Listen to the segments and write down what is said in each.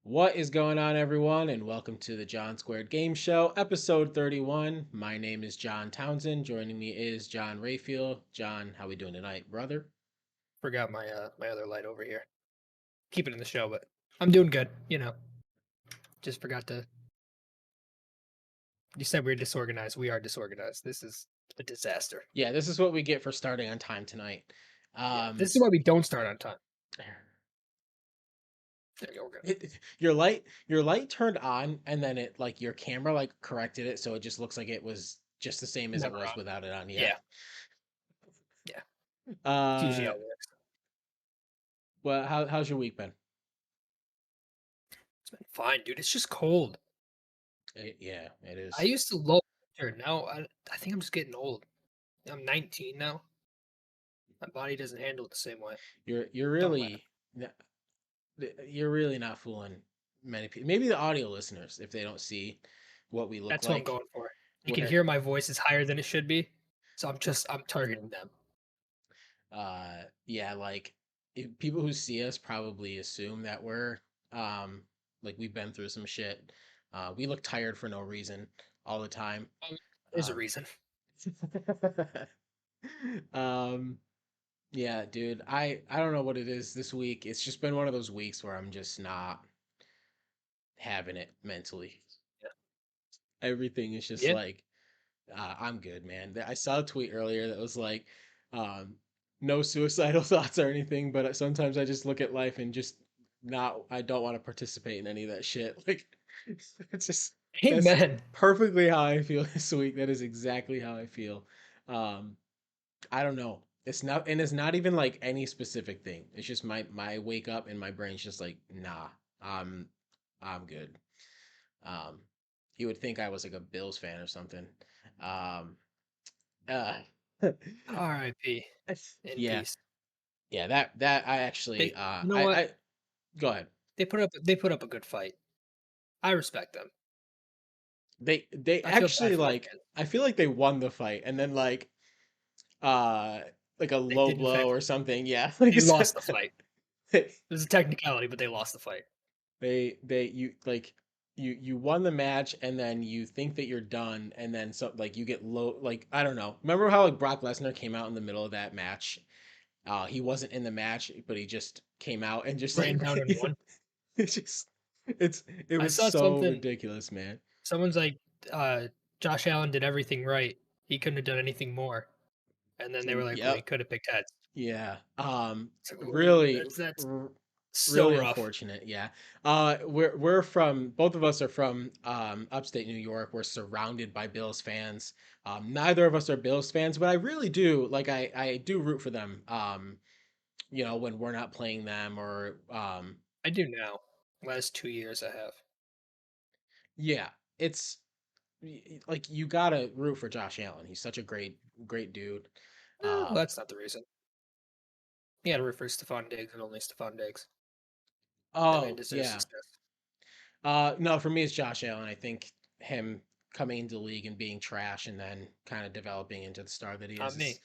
What is going on, everyone, and welcome to the John Squared Game Show, episode 31. My name is John Townsend. Joining me is John Rayfield. John, how we doing tonight, brother? Forgot my other light over here. Keep it in the show, but I'm doing good. Just forgot to. You said we were disorganized. We are disorganized. This is a disaster. Yeah, this is what we get for starting on time tonight. Yeah, Um, this is why we don't start on time. There you go. We're good. your light turned on, and then it like your camera like corrected it, so it just looks like it was just the same as it Never was on. without it on. Yeah. Yeah, yeah. It's usually Uh, how it works. well, how's your week been? It's been fine, dude. It's just cold. Yeah, it I is. used to love winter. Now I think I'm just getting old. I'm 19 now. My body doesn't handle it the same way. You're Don't laugh. really you're really not fooling many people. Maybe the audio listeners, if they don't see what we look That's what I'm like. going for. You can Where, hear my voice is higher than it should be, so I'm targeting them. yeah, like people who see us probably assume that we're, like we've been through some shit. We look tired for no reason all the time. There's a Um, reason. um, yeah, dude, I don't know what it is this week. It's just been one of those weeks where I'm just not having it mentally. Everything is just Yeah. like I'm good, man. I saw a tweet earlier that was like, um, no suicidal thoughts or anything, but sometimes I just look at life and just not, I don't want to participate in any of that shit. Like, it's just, that's Amen. perfectly how I feel this week. That is exactly how I feel. Um, I don't know. It's not, and it's not even like any specific thing. It's just my wake up and my brain's just like, nah, I'm, I'm good. Um, you would think I was like a Bills fan or something. Um, uh, R.I.P. In yeah, peace. yeah. That I actually, You know what? I go ahead. They put up a good fight. I respect them. They I feel bad actually for the like. kid. I feel like they won the fight, and then uh, like a They low did in blow fact. or something. Yeah, like They lost the fight. they It was a technicality, but they lost the fight. you like you won the match, and then you think that you're done, and then so like you get low. Like I don't know. Remember how like Brock Lesnar came out in the middle of that match. He wasn't in the match, but he just came out and just Ran like down and won. it's just it I was saw so something. ridiculous, man. Someone's like, uh, Josh Allen did everything right. He couldn't have done anything more. And then they were like, well, he Yep. could have picked heads. Yeah. It's like, ooh, Really that's r- so really rough. unfortunate. Yeah. We're from both of us are from upstate New York. We're surrounded by Bills fans. Neither of us are Bills fans, but I really do like I do root for them. When we're not playing them or I do now. Last 2 years I have. yeah, it's like you gotta root for Josh Allen. He's such a great dude. Well, Um, that's not the reason. You gotta root for Stephon Diggs and only Stephon Diggs. That man oh deserves yeah. success. No, for me it's Josh Allen. I think him coming into the league and being trash and then kind of developing into the star that he Not is me.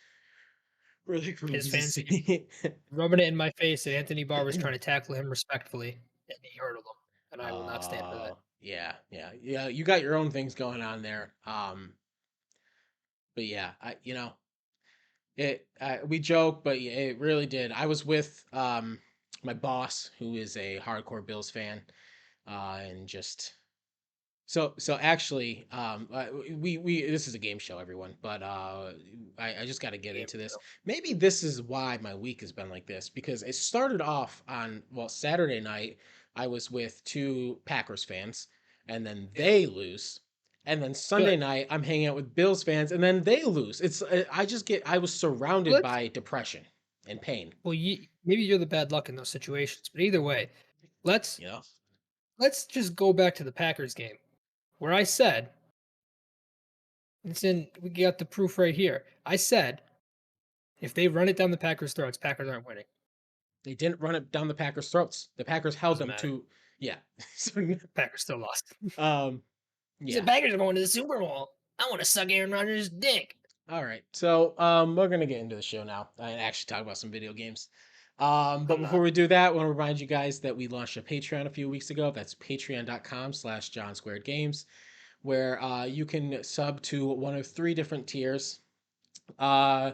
really cool His to fans keep see. rubbing it in my face that Anthony Barr was trying to tackle him respectfully, and he hurdled him, and I will not stand for that. Yeah. You got your own things going on there. But yeah, we joke, but yeah, it really did. I was with my boss, who is a hardcore Bills fan, and just so actually, we this is a game show, everyone, but I just got to get Game into this. show. Maybe this is why my week has been like this because it started off on Saturday night. I was with two Packers fans, and then Yeah, they lose. And then Sunday good. night, I'm hanging out with Bills fans, and then they lose. I was surrounded Well, by depression and pain. maybe you're the bad luck in those situations, but either way, let's You know, let's just go back to the Packers game where I said it's in. We got the proof right here. I said if they run it down the Packers' throats, Packers aren't winning. they didn't run it down the Packers' throats. The Packers held Doesn't them matter. to, yeah. So, Packers still lost. um, The yeah. Packers are going to the Super Bowl. I want to suck Aaron Rodgers' dick. All right. So, we're gonna get into the show now and actually talk about some video games. But I'm before not. we do that, I want to remind you guys that we launched a Patreon a few weeks ago. That's patreon.com/John Squared Games, where you can sub to one of three different tiers. Uh,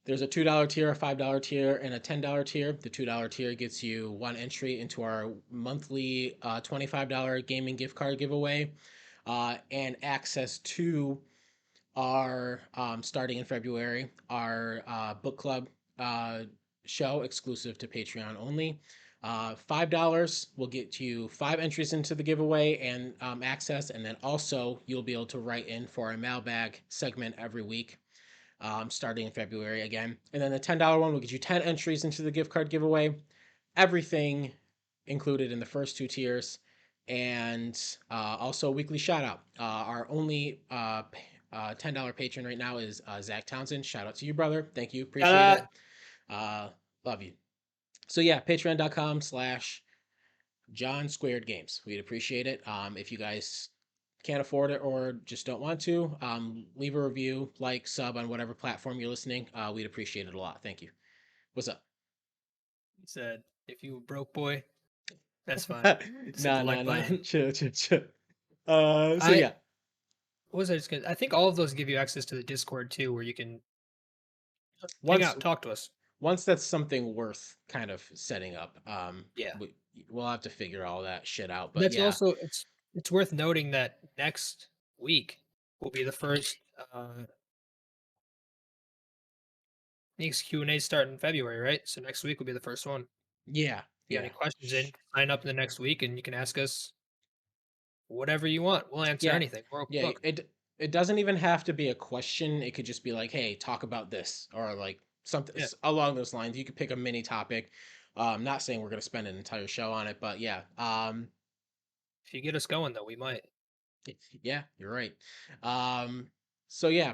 there's a $2 tier, a $5 tier, and a $10 tier. The $2 tier gets you one entry into our monthly $25 gaming gift card giveaway and access to our starting in February, our book club uh, show exclusive to Patreon only. $5 will get you five entries into the giveaway and access, and then also you'll be able to write in for a mailbag segment every week starting in February again. And then the $10 one will get you 10 entries into the gift card giveaway. Everything included in the first two tiers. And also a weekly shout out. Our only $10 patron right now is Zach Townsend. Shout out to you, brother. Thank you. Appreciate Ta-da! it. Love you. So yeah, patreon.com/John Squared Games. We'd appreciate it. If you guys can't afford it or just don't want to, leave a review, like, sub on whatever platform you're listening. We'd appreciate it a lot. Thank you. What's up? He said, if you a broke boy, that's fine. Just hit the Nah, nah, like nah. button. Chill, chill, chill. So I yeah, what was I just gonna? I think all of those give you access to the Discord too, where you can hang once out, talk to us. once that's something worth kind of setting up, Yeah. we'll have to figure all that shit out. But That's yeah, also it's worth noting that next week will be the first next Q&A start in February, right? So next week will be the first one. If yeah, you got yeah. any questions in, sign up in the next week and you can ask us whatever you want. We'll answer Yeah, anything. We're open yeah. book. It doesn't even have to be a question. It could just be like, "Hey, talk about this," or like something Yeah. along those lines. You could pick a mini topic. Not saying we're gonna spend an entire show on it, but yeah. If you get us going though, we might. Yeah, you're right. Um, so yeah,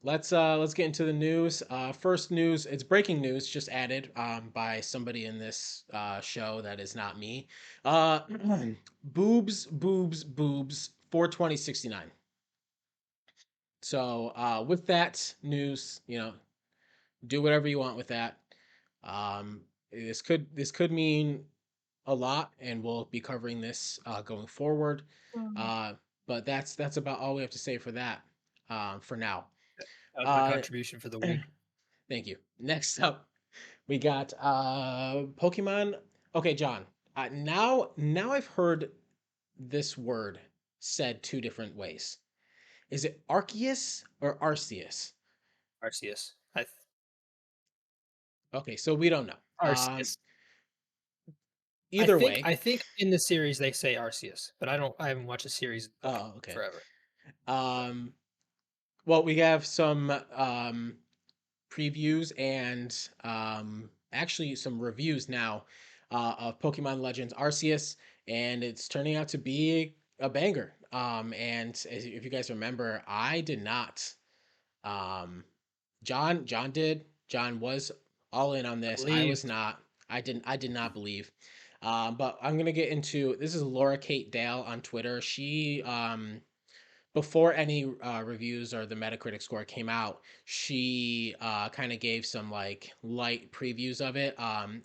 let's get into the news. First news, it's breaking news, just added by somebody in this show that is not me. Uh, boobs, boobs, boobs. 42069. So with that news, do whatever you want with that. This could mean a lot, and we'll be covering this going forward. Uh, but that's about all we have to say for that for now. That was my Uh, contribution for the week. thank you. Next up, we got Pokemon. Okay, John. Now I've heard this word said two different ways. Is it Arceus or Arceus? Arceus. Okay, so we don't know. Arceus. I Either think way. I think in the series they say Arceus, but I haven't watched a series like Oh, okay. forever. So Um, well, we have some previews and actually some reviews now of Pokemon Legends Arceus, and it's turning out to be a banger. And if you guys remember, I did not. Um, John did. John was all in on I this. I was believed. not. I did not believe. But I'm gonna get into this is Laura Kate Dale on Twitter. She before any reviews or the Metacritic score came out, she kind of gave some like light previews of it.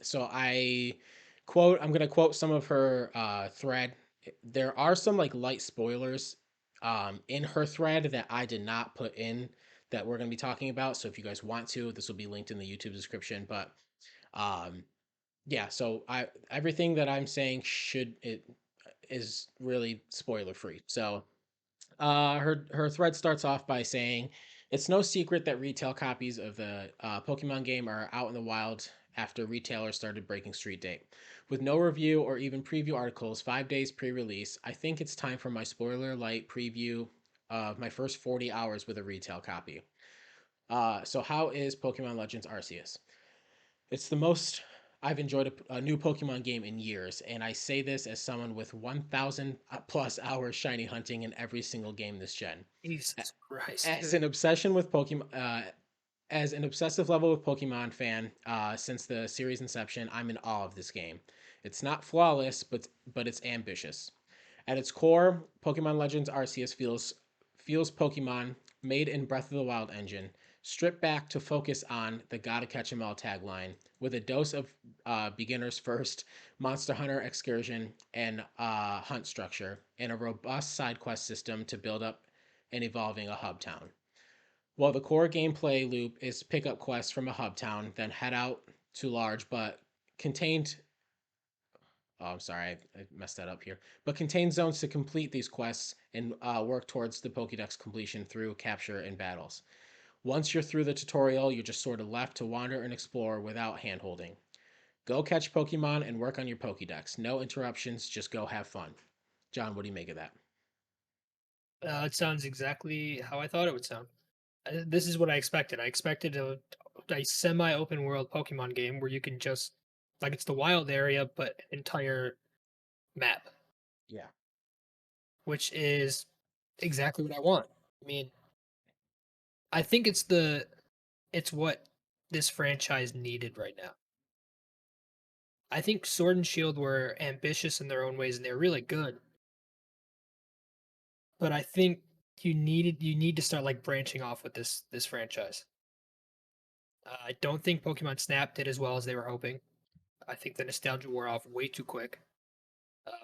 So I'm gonna quote some of her thread. There are some like light spoilers in her thread that I did not put in that we're gonna be talking about. So if you guys want to, this will be linked in the YouTube description. But um, yeah, so I everything that I'm saying should it is really spoiler free. So her thread starts off by saying, "It's no secret that retail copies of the Pokemon game are out in the wild after retailers started breaking street date. With no review or even preview articles 5 days pre-release, I think it's time for my spoiler light preview of my first 40 hours with a retail copy. So how is Pokemon Legends Arceus? It's the most I've enjoyed a new Pokemon game in years, and I say this as someone with 1,000 plus hours shiny hunting in every single game this gen. Jesus Christ. As an obsession with Pokemon, as an obsessive level of Pokemon fan since the series inception, I'm in awe of this game. It's not flawless, but it's ambitious. At its core, Pokemon Legends Arceus feels Pokemon made in Breath of the Wild engine, stripped back to focus on the gotta catch 'em all tagline with a dose of beginner's first, Monster Hunter excursion, and hunt structure, and a robust side quest system to build up and evolving a hub town. While the core gameplay loop is pick up quests from a hub town, then head out to large but contained. Oh, I'm sorry, I messed that up here. But contain zones to complete these quests and work towards the Pokédex completion through capture and battles. Once you're through the tutorial, you're just sort of left to wander and explore without handholding. Go catch Pokemon and work on your Pokédex. No interruptions, just go have fun. John, what do you make of that? It sounds exactly how I thought it would sound. This is what I expected. I expected a semi-open world Pokemon game where you can just like it's the wild area, but an entire map, Yeah. which is exactly what I want. I mean, I think it's what this franchise needed right now. I think Sword and Shield were ambitious in their own ways and they're really good, but I think you need to start like branching off with this franchise. I don't think Pokemon Snap did as well as they were hoping. I think the nostalgia wore off way too quick.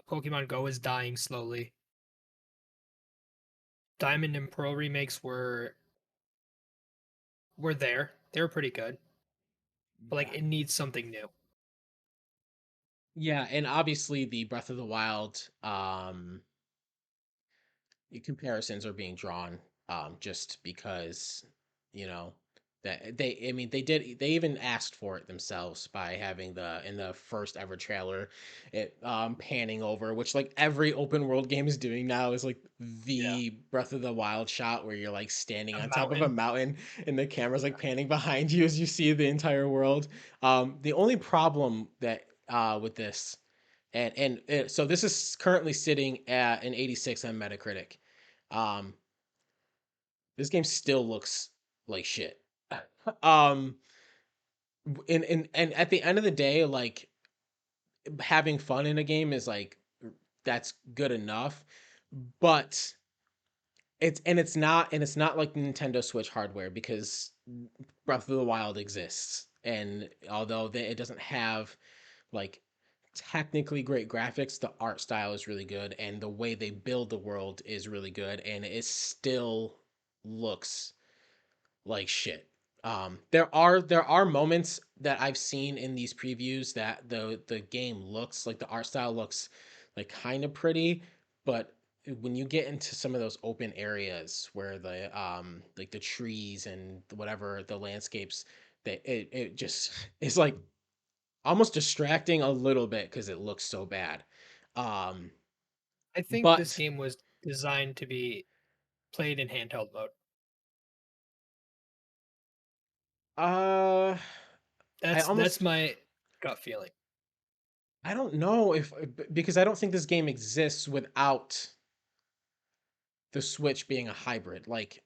Pokemon Go is dying slowly. Diamond and Pearl remakes were there. They were pretty good, but like Yeah. it needs something new. Yeah, and obviously the Breath of the Wild comparisons are being drawn just because you know that they I mean they even asked for it themselves by having the in the first ever trailer it panning over, which like every open world game is doing now, is like Yeah, the Breath of the Wild shot where you're like standing a on top of a mountain. mountain and the camera's Yeah. like panning behind you as you see the entire world. The only problem that with this so this is currently sitting at an 86 on Metacritic. um, this game still looks like shit. um, and at the end of the day, like having fun in a game is like that's good enough, but it's not like Nintendo Switch hardware because Breath of the Wild exists, and although it doesn't have like technically great graphics, the art style is really good, and the way they build the world is really good, and it still looks like shit. There are moments that I've seen in these previews that the game looks like the art style looks like kind of pretty, but when you get into some of those open areas where the like the trees and whatever the landscapes, that it just it's like almost distracting a little bit because it looks so bad. Um, I think this but game was designed to be played in handheld mode. uh, I That's almost my gut feeling. I don't know if because I don't think this game exists without the Switch being a hybrid. Like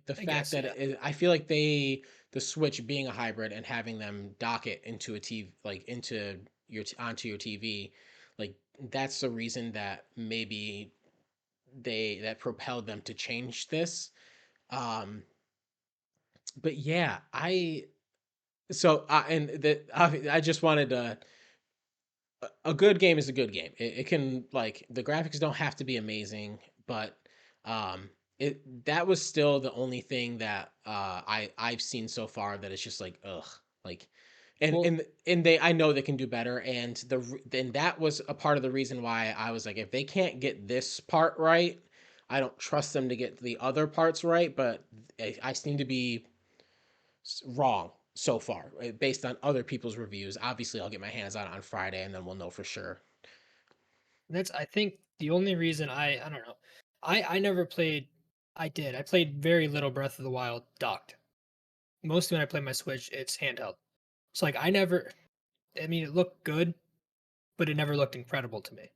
the I fact guess, that yeah. I feel like the Switch being a hybrid and having them dock it into a TV, like into onto your TV, like that's the reason that maybe they that propelled them to change this. Um, but yeah, I just wanted to a good game is a good game. It can like the graphics don't have to be amazing, but it that was still the only thing that I've seen so far that it's just like ugh, like Well, and they I know they can do better, and then that was a part of the reason why I was like, if they can't get this part right, I don't trust them to get the other parts right. But I seem to be wrong so far, based on other people's reviews. Obviously, I'll get my hands on it on Friday, and then we'll know for sure. that's I think the only reason I don't know. I never played I did. I played very little Breath of the Wild docked. Mostly when I play my Switch, it's handheld. So like I never I mean it looked good, but it never looked incredible to me.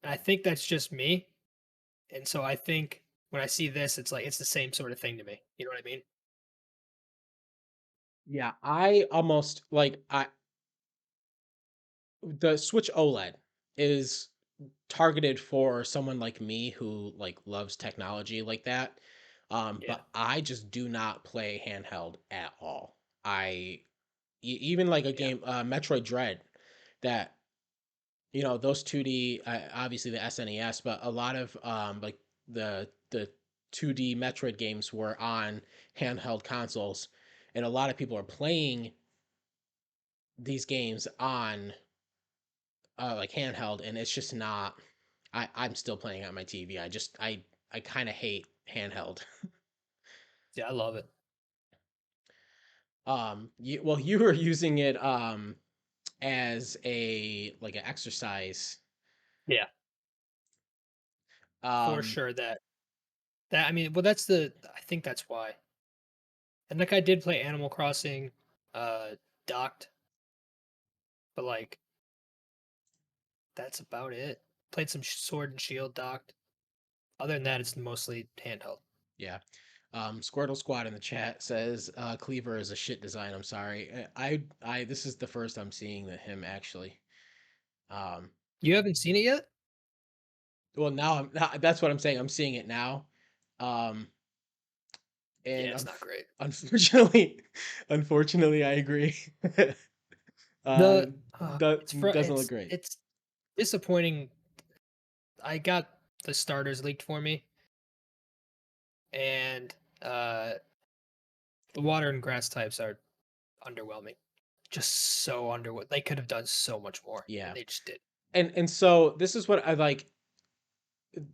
And I think that's just me. And so I think when I see this, it's like it's the same sort of thing to me. You know what I mean? Yeah, I almost like I the Switch OLED is targeted for someone like me who like loves technology like that. Yeah. But I just do not play handheld at all. Even like a Yeah. game, Metroid Dread, that those 2D, obviously the SNES, but a lot of like the 2D Metroid games were on handheld consoles, and a lot of people are playing these games on like handheld, and it's just not. I'm still playing on my TV. I kind of hate handheld. Yeah, I love it. Well, you were using it as a like an exercise. Yeah, for Um, sure. That I mean, well, I think that's why. And like I did play Animal Crossing, docked, but like that's about it. Played some Sword and Shield docked. Other than that, it's mostly handheld. yeah. Squirtle Squad in the chat says Cleaver is a shit design. I'm sorry. This is the first I'm seeing that him actually. Um, You haven't seen it yet? well, that's what I'm saying. I'm seeing it now. Um, Yeah, and it's not great. unfortunately, unfortunately, I agree. uh, The doesn't look great. it's disappointing. I got the starters leaked for me, and the water and grass types are underwhelming. Just so underwhelming. They could have done so much more, and Yeah, they just did. and so this is what I like.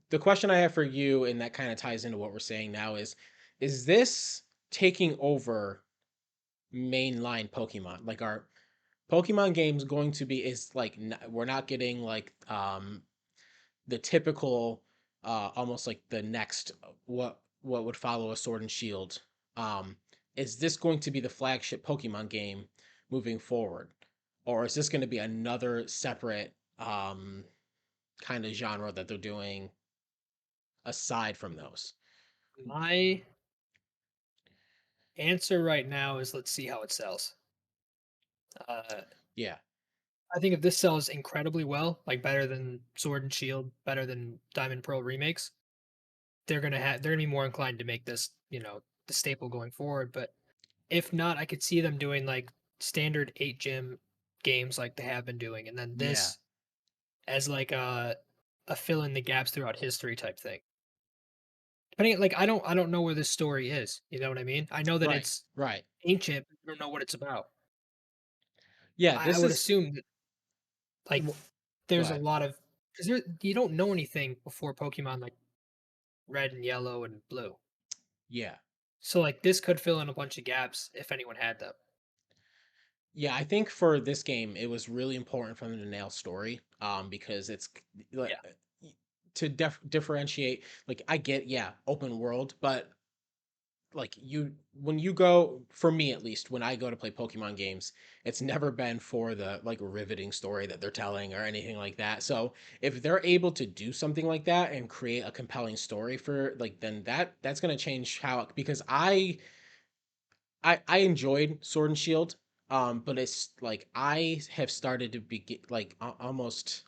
The question I have for you, and that kind of ties into what we're saying now, is this taking over mainline Pokemon? Like, are Pokemon games going to be is like we're not getting like the typical almost like the next what would follow a Sword and Shield. Um is this going to be the flagship Pokemon game moving forward? Or is this going to be another separate kind of genre that they're doing aside from those? My answer right now is let's see how it sells. Uh, Yeah. I think if this sells incredibly well, like better than Sword and Shield, better than Diamond and Pearl remakes, they're gonna be more inclined to make this, the staple going forward. But if not, I could see them doing like standard 8 gym games like they have been doing, and then Yeah. this as like a fill in the gaps throughout history type thing. Depending, like I don't know where this story is. You know what I mean? I know that Right. it's Right. ancient, but I don't know what it's about. Yeah, I this would is assume that like go there's a ahead. lot of because you don't know anything before Pokemon like Red and Yellow and Blue. Yeah. So like this could fill in a bunch of gaps if anyone had them. Yeah, I think for this game, it was really important for them to nail story, because it's like Yeah. to differentiate. Like, I get, yeah, open world, but like when you go, for me at least, when I go to play Pokemon games, it's never been for the like riveting story that they're telling or anything like that. So if they're able to do something like that and create a compelling story for like, then that's gonna change how, because I enjoyed Sword and Shield, but it's like I have started to be like almost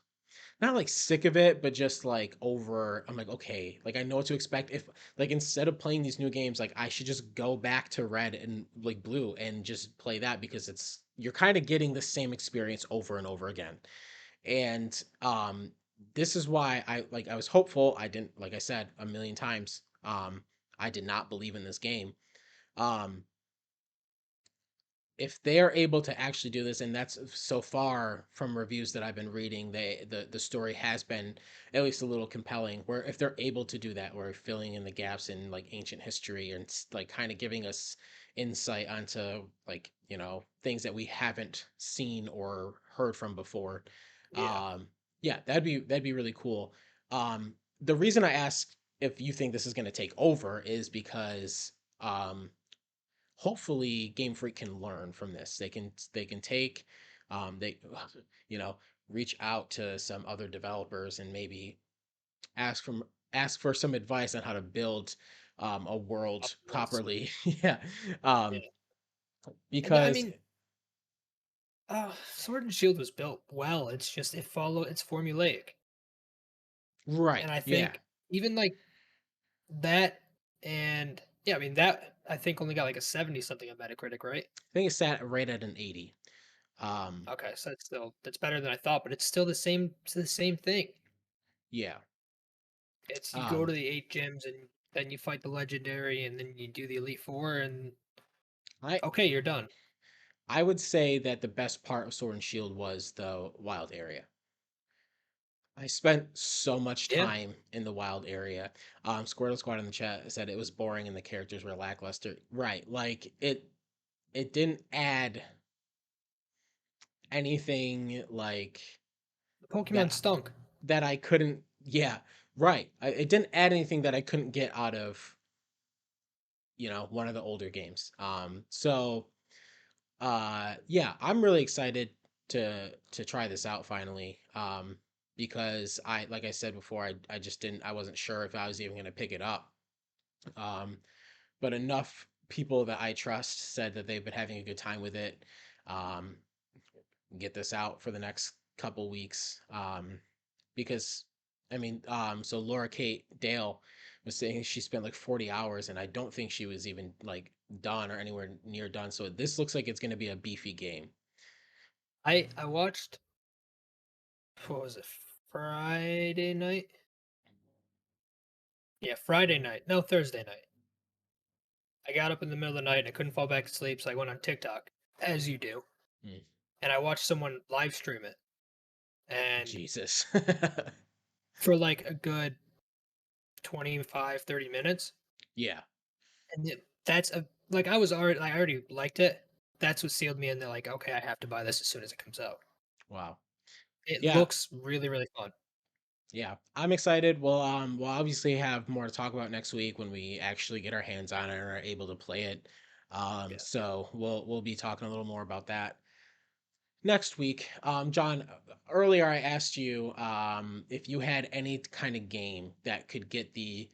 not like sick of it, but just like over. I'm like, okay, like I know what to expect. If like instead of playing these new games, like I should just go back to Red and like Blue and just play that, because you're kind of getting the same experience over and over again. And this is why I was hopeful. I didn't, like I said a million times. I did not believe in this game. Um, if they're able to actually do this, and that's so far from reviews that I've been reading, the story has been at least a little compelling. Where if they're able to do that, where filling in the gaps in like ancient history and like kind of giving us insight onto like things that we haven't seen or heard from before, Yeah. um, yeah, that'd be really cool. The reason I asked if you think this is going to take over is because hopefully Game Freak can learn from this. They can take they you know reach out to some other developers and maybe ask for some advice on how to build a world Open worlds. properly. Yeah. Um Yeah. And I because mean, Sword and Shield was built well. It's just it's formulaic. right. And I Yeah. think even like that And yeah, I mean that I think only got like a 70 something on Metacritic, right? I think it's sat right at an 80. Um, Okay, so that's better than I thought, but it's the same thing. yeah. It's you go Um, to the 8 gyms and then you fight the legendary and then you do the Elite Four and I okay, you're done. I would say that the best part of Sword and Shield was the wild area. I spent so much Yeah. time in the wild area. Squirtle Squad in the chat said it was boring and the characters were lackluster. Right, like it didn't add anything like Pokemon that stunk. that I couldn't. Yeah, right. It didn't add anything that I couldn't get out of one of the older games. Yeah, I'm really excited to try this out finally. Because like I said before, I just didn't I wasn't sure if I was even gonna pick it up. Um, but enough people that I trust said that they've been having a good time with it. Um, get this out for the next couple weeks. Because I mean, so Laura Kate Dale was saying she spent like 40 hours, and I don't think she was even like done or anywhere near done. So this looks like it's going to be a beefy game. I watched what was it, Friday night? Yeah, Friday night. No, Thursday night. I got up in the middle of the night and I couldn't fall back to sleep, so I went on TikTok, as you do, Mm, and I watched someone live stream it. And Jesus. for like a good 25, 30 minutes, Yeah. and that's a like I already liked it. That's what sealed me in. They're like, okay, I have to buy this as soon as it comes out. Wow. It Yeah. looks really, really fun. Yeah. I'm excited. We'll obviously have more to talk about next week when we actually get our hands on it and are able to play it. Yeah. So we'll be talking a little more about that next week. John, earlier I asked you if you had any kind of game that could get the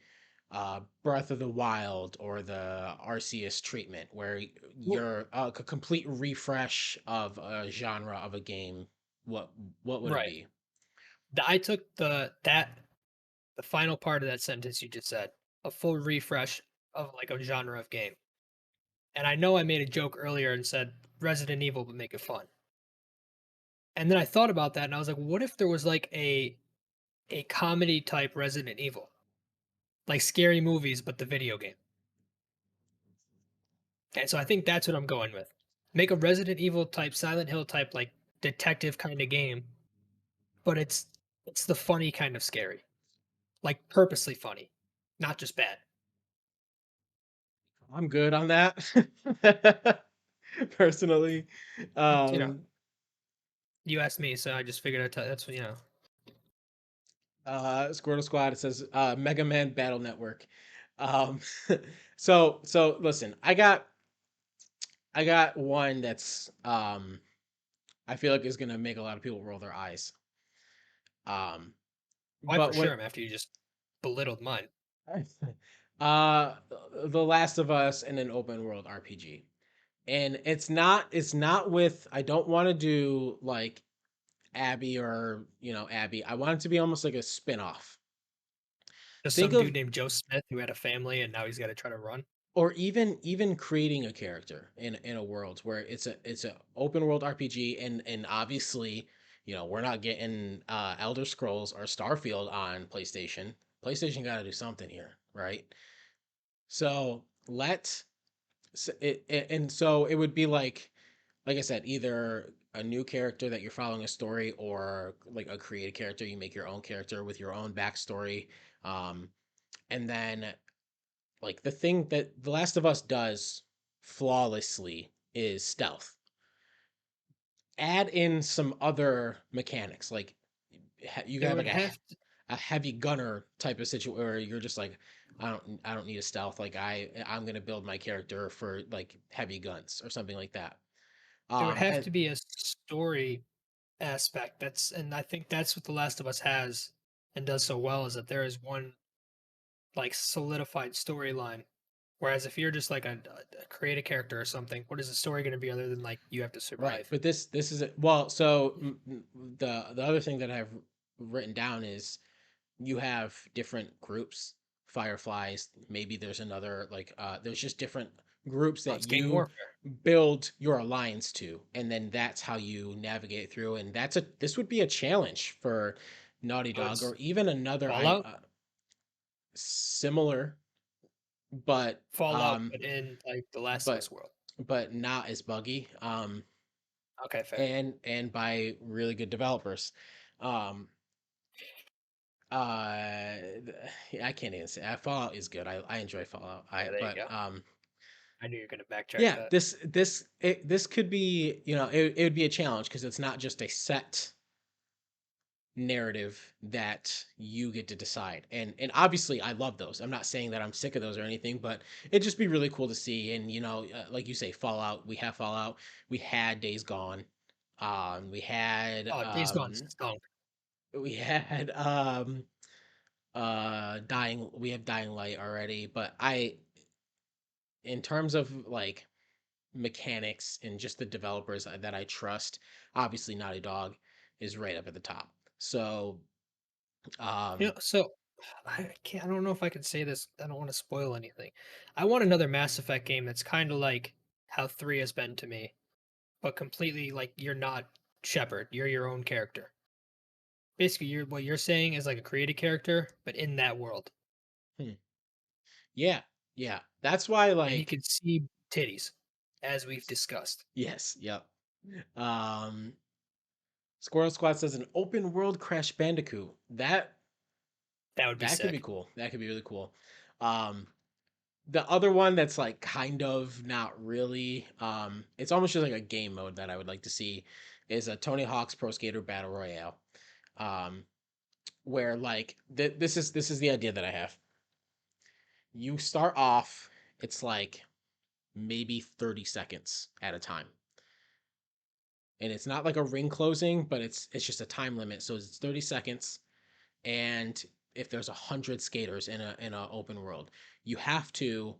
Breath of the Wild or the Arceus treatment, where Well, you're a complete refresh of a genre of a game. What what would it right. be? I took the final part of that sentence you just said, a full refresh of like a genre of game. And I know I made a joke earlier and said Resident Evil would make it fun. And then I thought about that and I was like, what if there was like a comedy type Resident Evil? Like scary movies, but the video game. And so I think that's what I'm going with. Make a Resident Evil type, Silent Hill type, like detective kind of game, but it's the funny kind of scary. Like purposely funny, not just bad. I'm good on that. Personally. It's, Um you asked me, so I just figured that's what. Squirtle Squad, it says Mega Man Battle Network. Um so listen, I got one that's I feel like is gonna make a lot of people roll their eyes. Um Why for but when sure after you just belittled mine. uh The Last of Us in an open world RPG. And it's not with I don't want to do like Abby or Abby. I want it to be almost like a spin-off. Just Think some dude of named Joe Smith who had a family and now he's got to try to run. or even creating a character in a world where it's a open world RPG, and obviously, we're not getting Elder Scrolls or Starfield on PlayStation. PlayStation got to do something here, right? So and so it would be like I said, either a new character that you're following a story, or like a created character. You make your own character with your own backstory. Um, and then like the thing that The Last of Us does flawlessly is stealth. Add in some other mechanics, like you It have would like have to, a heavy gunner type of situation where you're just like, I don't need a stealth. Like I'm gonna build my character for like heavy guns or something like that. it would have And to be a story aspect. And I think that's what The Last of Us has and does so well is that there is one like solidified storyline. Whereas if you're just like a create a character or something, what is the story going to be other than like you have to right, survive? but this is it. Well, so the other thing that I've written down is you have different groups Fireflies. Maybe there's another there's just different groups Oh, that it's Gang you Warfare. build your alliance to, and then that's how you navigate through. And this would be a challenge for Naughty Oh, Dog or it's even another Fallout. similar, but Fallout, but in like the Last of but Us world. not as buggy. Okay, fair. And by really good developers. Um, I can't even say Fallout is good. I enjoy Fallout. Yeah, there you But go. I knew you were gonna backtrack yeah, that. this could be, it would be a challenge because it's not just a set narrative that you get to decide. And obviously I love those. I'm not saying that I'm sick of those or anything, but it'd just be really cool to see. And like you say, Fallout. We have Fallout. We had Days Gone. We had Oh, Days Gone stunk. we had dying we have Dying Light already, but I in terms of like mechanics and just the developers that I trust, obviously Naughty Dog is right up at the top. So um So I can't. I don't know if I can say this. I don't want to spoil anything. I want another Mass Effect game that's kind of like how three has been to me, but completely like you're not Shepard. You're your own character. Basically, what you're saying is like a created character, but in that world, hmm, yeah, yeah. That's why and he like can see titties, as we've discussed. yes, yep. Um Squirrel Squad says an open world Crash Bandicoot. That would be That could be sick. cool. That could be really cool. Um the other one that's like kind of not really it's almost just like a game mode that I would like to see is a Tony Hawk's Pro Skater Battle Royale. Um where like this is the idea that I have. You start off, it's like maybe 30 seconds at a time. And it's not like a ring closing, but it's just a time limit. So it's 30 seconds. And if there's 100 skaters in a open world, you have to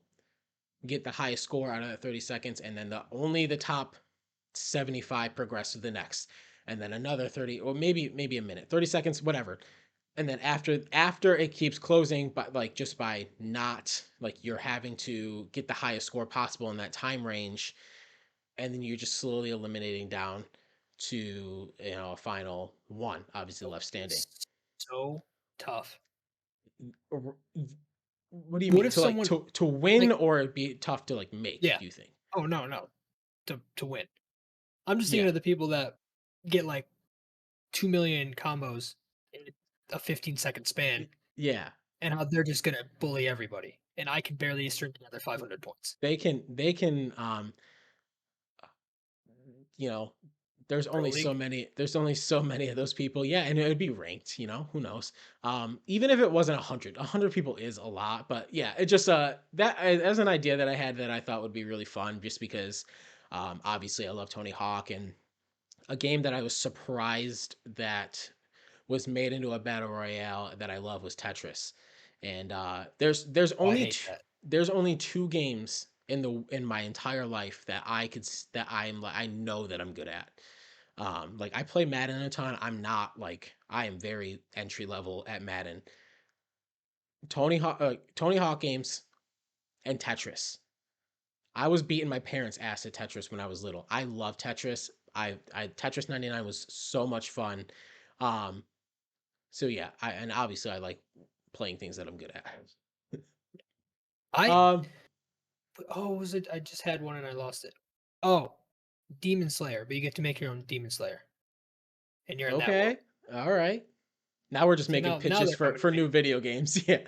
get the highest score out of that 30 seconds, and then only the top 75 progress to the next, and then another 30, or maybe a minute, 30 seconds, whatever. And then after it keeps closing, but like just by not like you're having to get the highest score possible in that time range, and then you're just slowly eliminating down to a final one, obviously That would left be standing. so tough. What do you What mean? if To like someone to win, like or it'd be tough to like make, yeah? do you think? Oh no, no, to win. I'm just thinking Yeah. of the people that get like 2 million combos in a 15-second span, Yeah. and how they're just gonna bully everybody, and I can barely string together 500 points. They can you know, Pro League. there's only so many of those people. Yeah, and it would be ranked, who knows. Even if it wasn't 100 people is a lot, but yeah, it just that as an idea that I had that I thought would be really fun just because obviously I love Tony Hawk, and a game that I was surprised that was made into a battle royale that I love was Tetris. And Oh, I hate that. there's only two games in my entire life that that I know that I'm good at. Like I play Madden a ton. I am very entry level at Madden. Tony Hawk games and Tetris. I was beating my parents' ass at Tetris when I was little. I love Tetris. I Tetris 99 was so much fun. Um, so yeah, and obviously I like playing things that I'm good at. I Um, oh, was it? I just had one and I lost it. Oh, Demon Slayer, but you get to make your own Demon Slayer, and you're in that world. okay, all right. Now we're just See, making now pitches they're coming to for me. new video games. Yeah.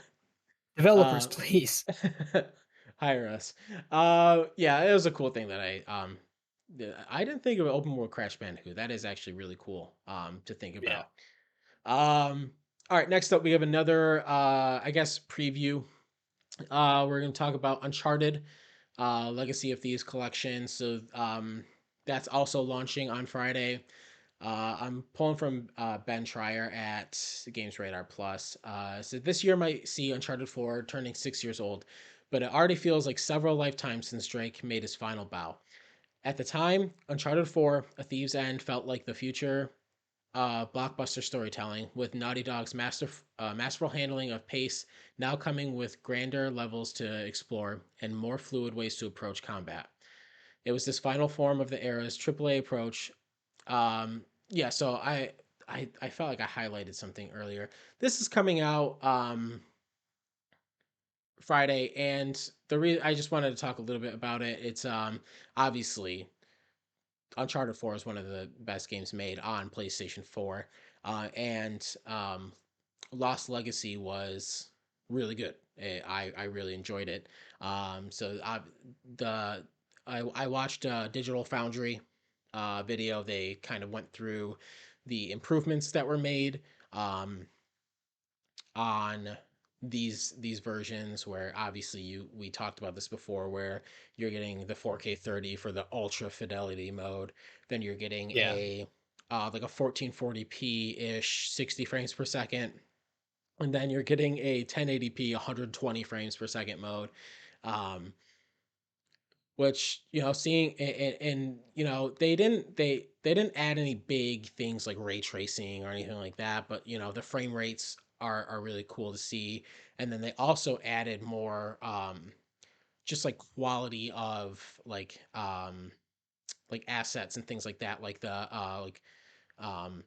Developers, Uh, please. hire us. Yeah, it was a cool thing that I didn't think of open world Crash Bandicoot. That is actually really cool to think Yeah. about. All right, next up we have another I guess preview. We're going to talk about Uncharted Legacy of Thieves collection. So that's also launching on Friday. I'm pulling from Ben Trier at Games Radar Plus. So this year might see Uncharted 4 turning 6 years old, but it already feels like several lifetimes since Drake made his final bow. At the time, Uncharted 4, A Thief's End felt like the future. blockbuster storytelling with Naughty Dog's masterful handling of pace now coming with grander levels to explore and more fluid ways to approach combat. It was this final form of the era's AAA approach. Yeah, so I felt like I highlighted something earlier. This is coming out Friday, and I just wanted to talk a little bit about it. It's obviously Uncharted 4 is one of the best games made on PlayStation 4, and Lost Legacy was really good. I really enjoyed it. So the I watched a Digital Foundry video. They kind of went through the improvements that were made um, on these versions. Where obviously we talked about this before, where you're getting the 4K 30 for the ultra fidelity mode, then you're getting Yeah. a like a 1440p ish 60 frames per second, and then you're getting a 1080p 120 frames per second mode. um which seeing and they didn't add any big things like ray tracing or anything like that, but the frame rates are really cool to see. And then they also added more just like quality of like assets and things like that, like the um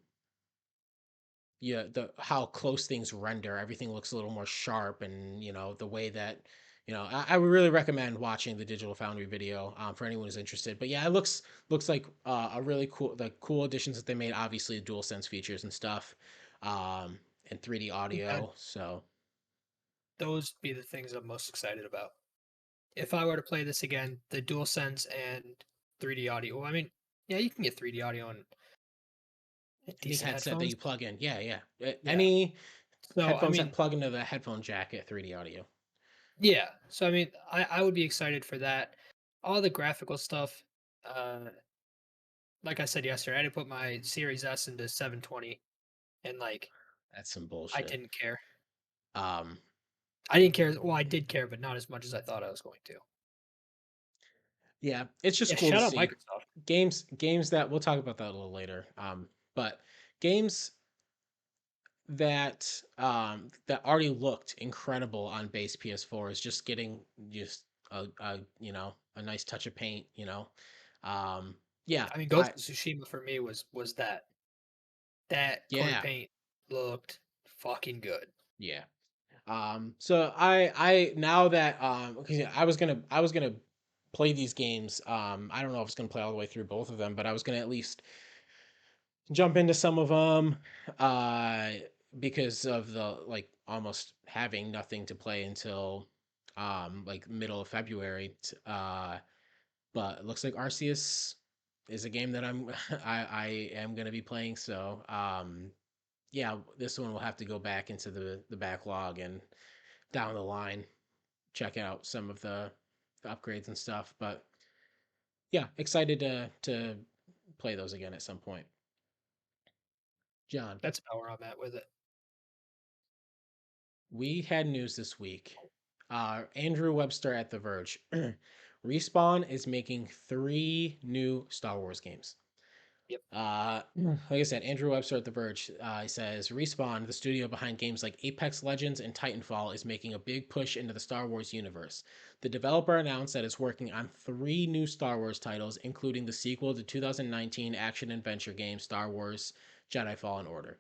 yeah, the how close things render, everything looks a little more sharp. And the way that I would really recommend watching the Digital Foundry video for anyone who's interested. But yeah, it looks like a really cool additions that they made, obviously dual sense features and stuff, and 3D That audio. So those be the things I'm most excited about. If I were to play this again, the DualSense and 3D audio. Well, I mean, yeah, you can get 3D audio on any decent headset that headphones. you plug in, yeah. Yeah. Any So I headphones that mean, plug into the headphone jack get 3D audio. yeah. So I mean, I would be excited for that. All the graphical stuff. Uh, like I said yesterday, I had to put my Series S into 720, and like That's some I bullshit. didn't care. um I didn't care. Well, I did care, but not as much as I thought I was going to. yeah, it's just Yeah. cool to Shout out see Microsoft. games that we'll talk about that a little later. But games that already looked incredible on base PS4 is just getting just a nice touch of paint. Um, yeah, I mean, Ghost of Tsushima for me was that coat of yeah, paint looked fucking good. yeah. So I now that because yeah, I was gonna play these games. I don't know if I was gonna play all the way through both of them, but I was gonna at least jump into some of them uh because of the like almost having nothing to play until like middle of February. But it looks like Arceus is a game that I am going to be playing. So yeah, this one will have to go back into the backlog and down the line check out some of the upgrades and stuff. But yeah, excited to play those again at some point. John, That's about where I'm at with it. we had news this week. Andrew Webster at The Verge. Respawn is making 3 new Star Wars games. Yep. Like I said, Andrew Webster at The Verge, he says Respawn, the studio behind games like Apex Legends and Titanfall, is making a big push into the Star Wars universe. The developer announced that it's working on 3 new Star Wars titles, including the sequel to 2019 action adventure game Star Wars Jedi Fallen Order.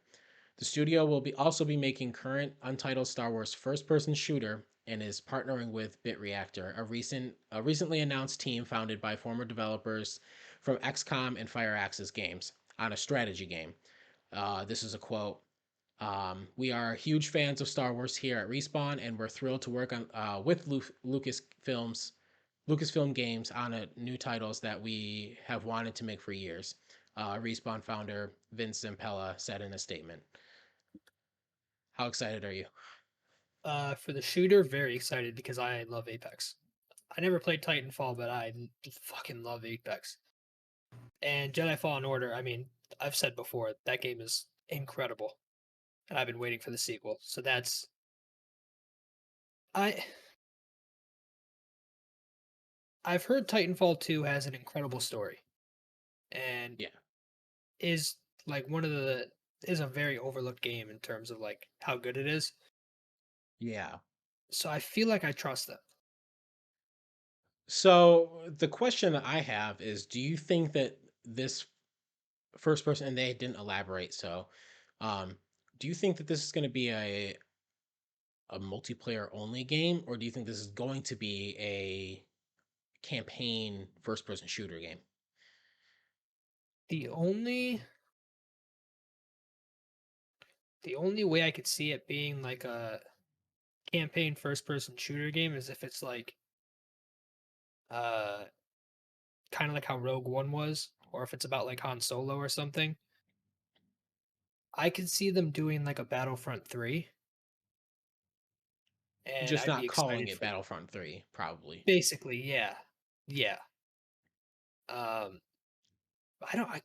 The studio will also be making current untitled Star Wars first-person shooter and is partnering with BitReactor, a recently announced team founded by former developers from XCOM and Fireaxis games, on a strategy game. This is a quote. We are huge fans of Star Wars here at Respawn, and we're thrilled to work on with Lucasfilm Games on new titles that we have wanted to make for years. Respawn founder Vince Zampella said in a statement. How excited are you? For the shooter, very excited because I love Apex. I never played Titanfall, but fucking love Apex. And Jedi Fallen Order, I mean, I've said before, that game is incredible. And I've been waiting for the sequel. So that's I I've heard Titanfall 2 has an incredible story and Yeah, is like one of the is a very overlooked game in terms of like how good it is. Yeah. So I feel like I trust them. So the question that I have is, do you think that this first person, and they didn't elaborate, so um, do you think that this is going to be a multiplayer only game, or do you think this is going to be a campaign first person shooter game? The only the only way I could see it being like a campaign first person shooter game is if it's like uh kind of like how Rogue One was, or if it's about like Han Solo or something. I could see them doing like a Battlefront 3, and Just I'd be not calling excited it for that. Battlefront 3, probably. Basically, yeah. Yeah. Um I don't I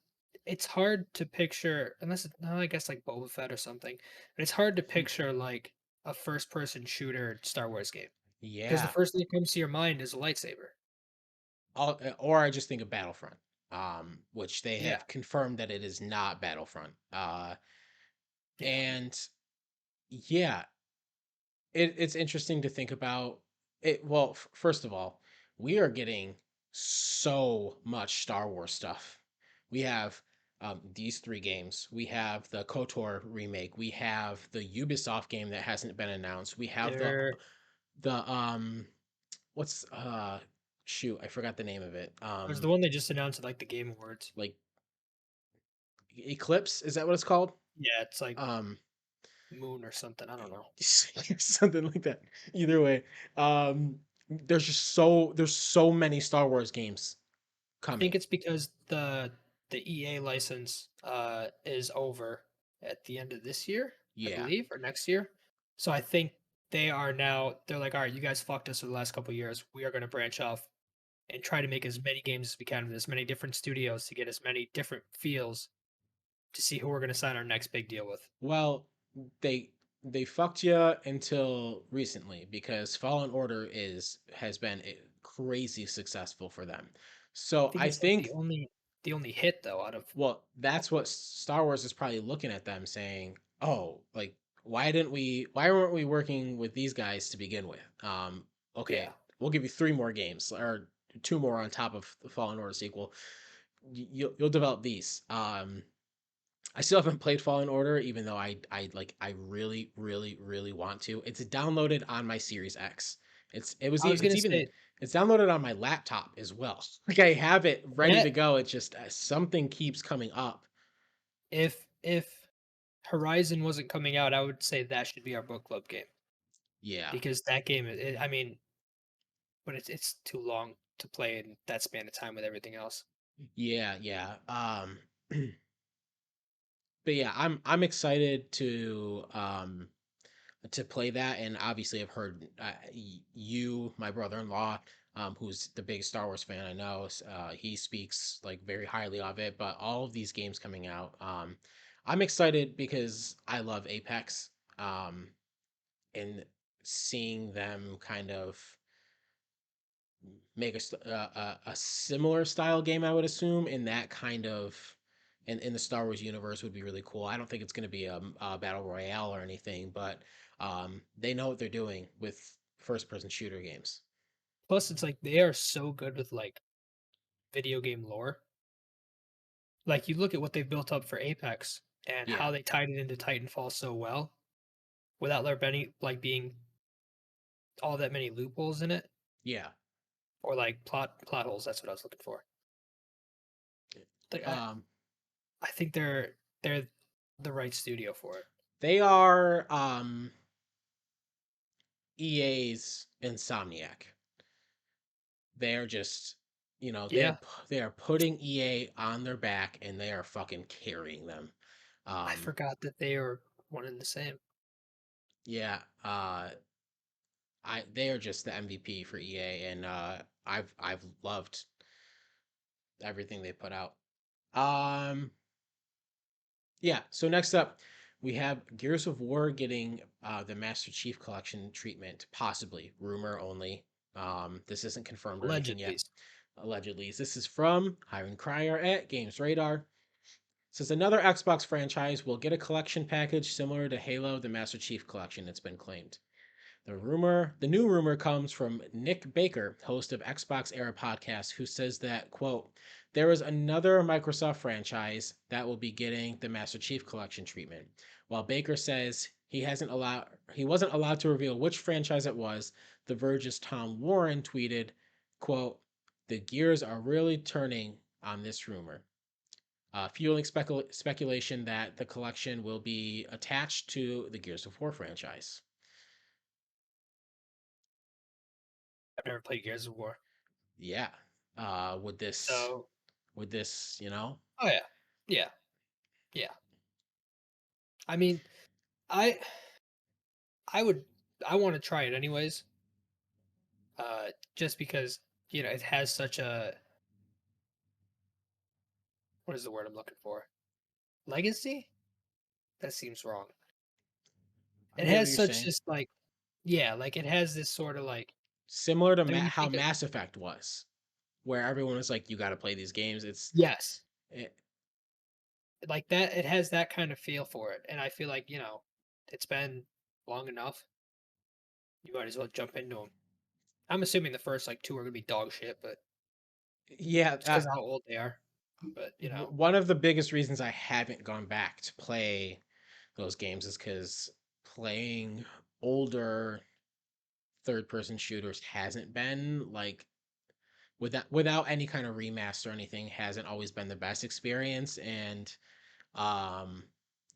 it's hard to picture unless no, I guess like Boba Fett or something. But it's hard to picture like a first person shooter Star Wars game because the Yeah. first thing that comes to your mind is a lightsaber. Or I just think of Battlefront, which they Yeah. have confirmed that it is not Battlefront. Yeah. And yeah, it's interesting to think about it. Well, first of all, we are getting so much Star Wars stuff. We have these three games. We have the KOTOR remake. We have the Ubisoft game that hasn't been announced. We have There the what's shoot, I forgot the name of it. was the one they just announced at like the Game Awards. Like Eclipse, is that what it's called? Yeah, it's like Um Moon or something. I don't know. something like that. Either way, there's so many Star Wars games I think coming. it's because the EA license is over at the end of this year, I Yeah. believe, or next year. So I think they're like, all right, you guys fucked us for the last couple of years. We are going to branch off and try to make as many games as we can with as many different studios to get as many different feels to see who we're going to sign our next big deal with. Well, they they fucked you until recently because Fallen Order is has been crazy successful for them. I So think I it's like think, the only hit though out of well, that's what Star Wars is probably looking at them saying, "Oh, like why weren't we working with these guys to begin with?" yeah. Okay, we'll give you three more games or two more on top of the Fallen Order sequel. You'll develop these. I still haven't played Fallen Order, even though I really want to. It's downloaded on my Series X. I was going It's to even say it's downloaded on my laptop as well. Like I have it ready to that go. It's just something keeps coming up. if Horizon wasn't coming out, I would say that should be our book club game Yeah, because that game, I mean, but it's too long to play in that span of time with everything else. yeah. But yeah, I'm excited to play that, and obviously I've heard you, my brother-in-law, who's the biggest Star Wars fan I know, he speaks like very highly of it. But all of these games coming out, I'm excited because I love Apex, and seeing them kind of make a similar style game, I would assume, in that kind of in the Star Wars universe would be really cool. I don't think it's going to be a battle royale or anything, but they know what they're doing with first person shooter games. Plus, it's like they are so good with like video game lore. Like you look at what they've built up for Apex and Yeah, how they tied it into Titanfall so well, without there being like being all that many loopholes in it yeah. or like plot holes. That's what I was looking for. Like Um, I think they're the right studio for it. they are EA's Insomniac. They're just, Yeah, they are putting EA on their back, and they are fucking carrying them. I Um, forgot that they are one and the same. yeah, they are just the MVP for EA, and I've loved everything they put out. Um, yeah. So next up, we have Gears of War getting the Master Chief Collection treatment, possibly rumor only. This isn't confirmed or anything Allegedly. yet. Allegedly, this is from Hiram Cryer at Games Radar. Says another Xbox franchise will get a collection package similar to Halo the Master Chief Collection, it's been claimed. The new rumor comes from Nick Baker, host of Xbox Era Podcast, who says that, quote, there is another Microsoft franchise that will be getting the Master Chief Collection treatment. While Baker says he wasn't allowed to reveal which franchise it was, The Verge's Tom Warren tweeted, quote, the gears are really turning on this rumor. Fueling speculation that the collection will be attached to the Gears of War franchise. I've never played Gears of War. Yeah. Would this So, would this, you know? oh yeah. Yeah. Yeah. I mean, I I would I want to try it anyways. Just because, it has such a, what is the word I'm looking for? Legacy? That seems wrong. I It get what has you're such saying. this like, yeah, like it has this sort of like, Similar to like when you How think of, Mass Effect was, where everyone was like, "You got to play these games." yes, It, like that, it has that kind of feel for it. And I feel like, it's been long enough. You might as well jump into them. I'm assuming the first like two are gonna be dog shit, but yeah. just because of how old they are. But One of the biggest reasons I haven't gone back to play those games is because playing older third-person shooters hasn't been like without any kind of remaster or anything hasn't always been the best experience. And um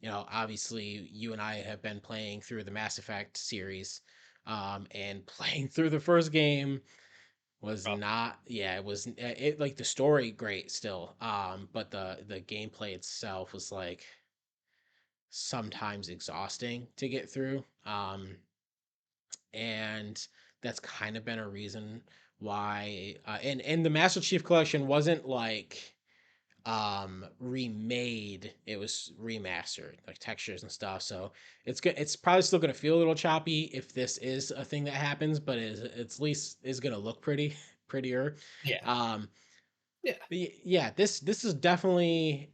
obviously you and I have been playing through the Mass Effect series, and playing through the first game was rough. not, yeah, it was it like the story great still, but the gameplay itself was like sometimes exhausting to get through. And that's kind of been a reason why, and the Master Chief Collection wasn't like remade, it was remastered, like textures and stuff. So it's good, it's probably still going to feel a little choppy if this is a thing that happens, but it's at least is going to look prettier. Yeah, um yeah. yeah, this is definitely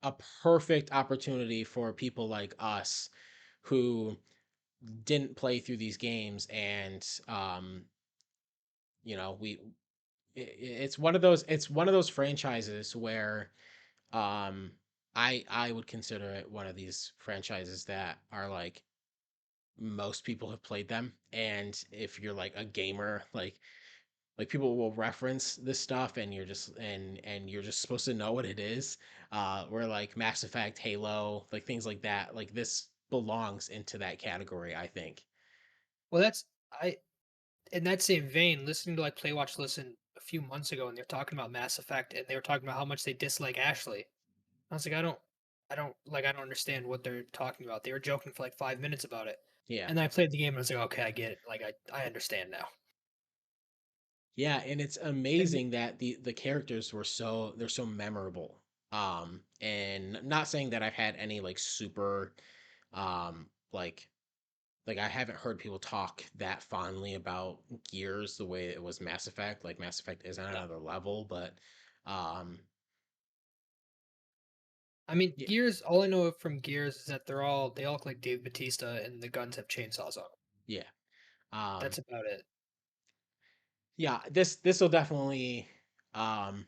a perfect opportunity for people like us who didn't play through these games. And we it's one of those franchises where um I would consider it one of these franchises that are like most people have played them. And if you're like a gamer, like people will reference this stuff, and you're just supposed to know what it is. Where like Mass Effect, Halo, like things like that, like this belongs into that category, I think. Well, that's I in that same vein, listening to like Play Watch Listen a few months ago, and they're talking about Mass Effect, and they were talking about how much they dislike Ashley. I was like, I don't understand what they're talking about. They were joking for like 5 minutes about it, Yeah. and then I played the game and I was like, okay, I get it. Like I understand now. Yeah, and it's And amazing that the characters they're so memorable. And not saying that I've had any like super um like like I haven't heard people talk that fondly about Gears the way it was Mass Effect. Like Mass Effect is on no, another level, but um I mean yeah, Gears. All I know from Gears is that they all look like Dave Batista, and the guns have chainsaws on them. yeah. Um That's about it. yeah, this will definitely um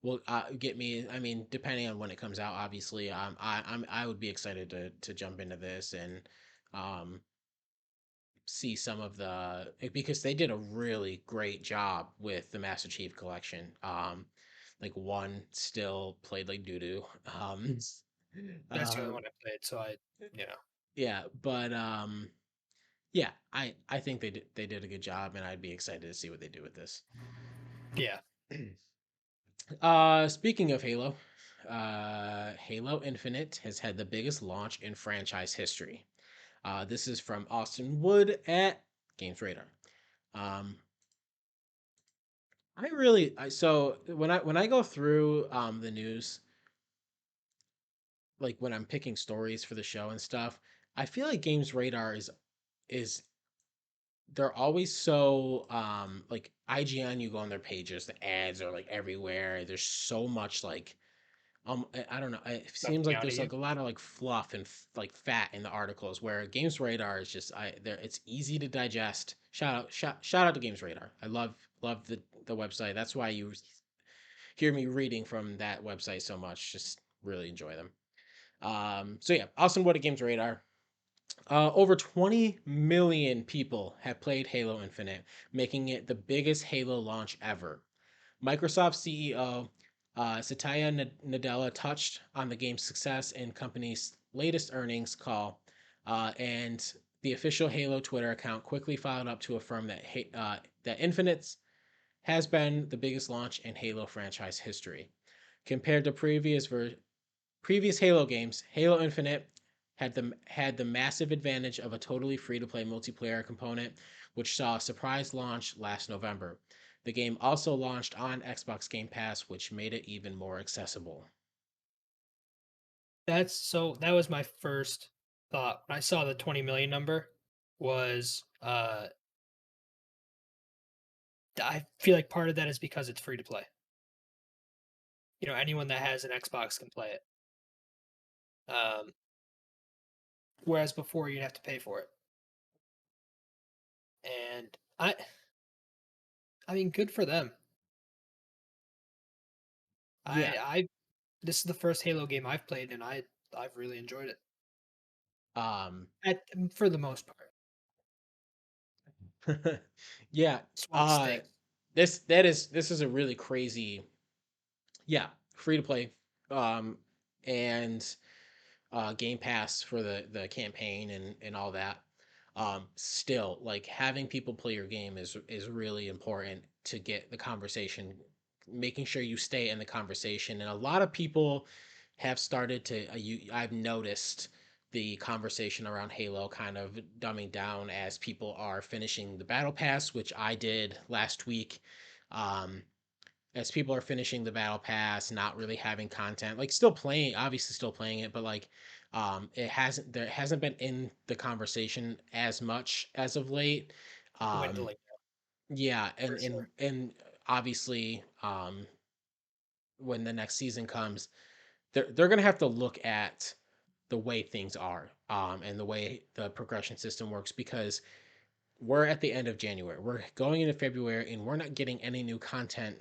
will get me. I mean, depending on when it comes out, obviously, I would be excited to jump into this and um see some of because they did a really great job with the Master Chief Collection. Like one still played like doo doo. That's the only Uh, one I played, so you know, yeah, but yeah, I think they did a good job, and I'd be excited to see what they do with this. yeah. Speaking of Halo, Halo Infinite has had the biggest launch in franchise history. This is from Austin Wood at Games Radar. Um, so when I go through the news, like when I'm picking stories for the show and stuff, I feel like Games Radar is they're always so like IGN. You go on their pages, the ads are like everywhere. There's so much like I don't know. It Stuff seems me like out of there's you. like a lot of like fluff and like fat in the articles where Games Radar is just I there it's easy to digest. Shout out to Games Radar. I love the website. That's why you hear me reading from that website so much. Just really enjoy them. So yeah, awesome. What a Games Radar. Over 20 million people have played Halo Infinite, making it the biggest Halo launch ever. Microsoft CEO Satya Nadella touched on the game's success in company's latest earnings call, and the official Halo Twitter account quickly followed up to affirm that Infinite has been the biggest launch in Halo franchise history. Compared to previous Halo games, Halo Infinite had the massive advantage of a totally free-to-play multiplayer component, which saw a surprise launch last November. The game also launched on Xbox Game Pass, which made it even more accessible. That was my first thought when I saw the 20 million number was I feel like part of that is because it's free to play. You know, anyone that has an Xbox can play it. Um, whereas before you'd have to pay for it. And I mean good for them. Yeah. I this is the first Halo game I've played and I've really enjoyed it. Um For the most part. yeah. It's one Uh stinks. this is a really crazy, yeah, free to play, and Game Pass for the campaign and all that. Still, like having people play your game is really important to get the conversation, making sure you stay in the conversation. And a lot of people have started to. I've noticed the conversation around Halo kind of dumbing down as people are finishing the battle pass, which I did last week. Um, as people are finishing the battle pass, not really having content, like still playing, obviously still playing it, but like it hasn't been in the conversation as much as of late. Um Dwindling yeah, for sure. and obviously when the next season comes, they're gonna have to look at the way things are, and the way the progression system works, because we're at the end of January, we're going into February, and we're not getting any new content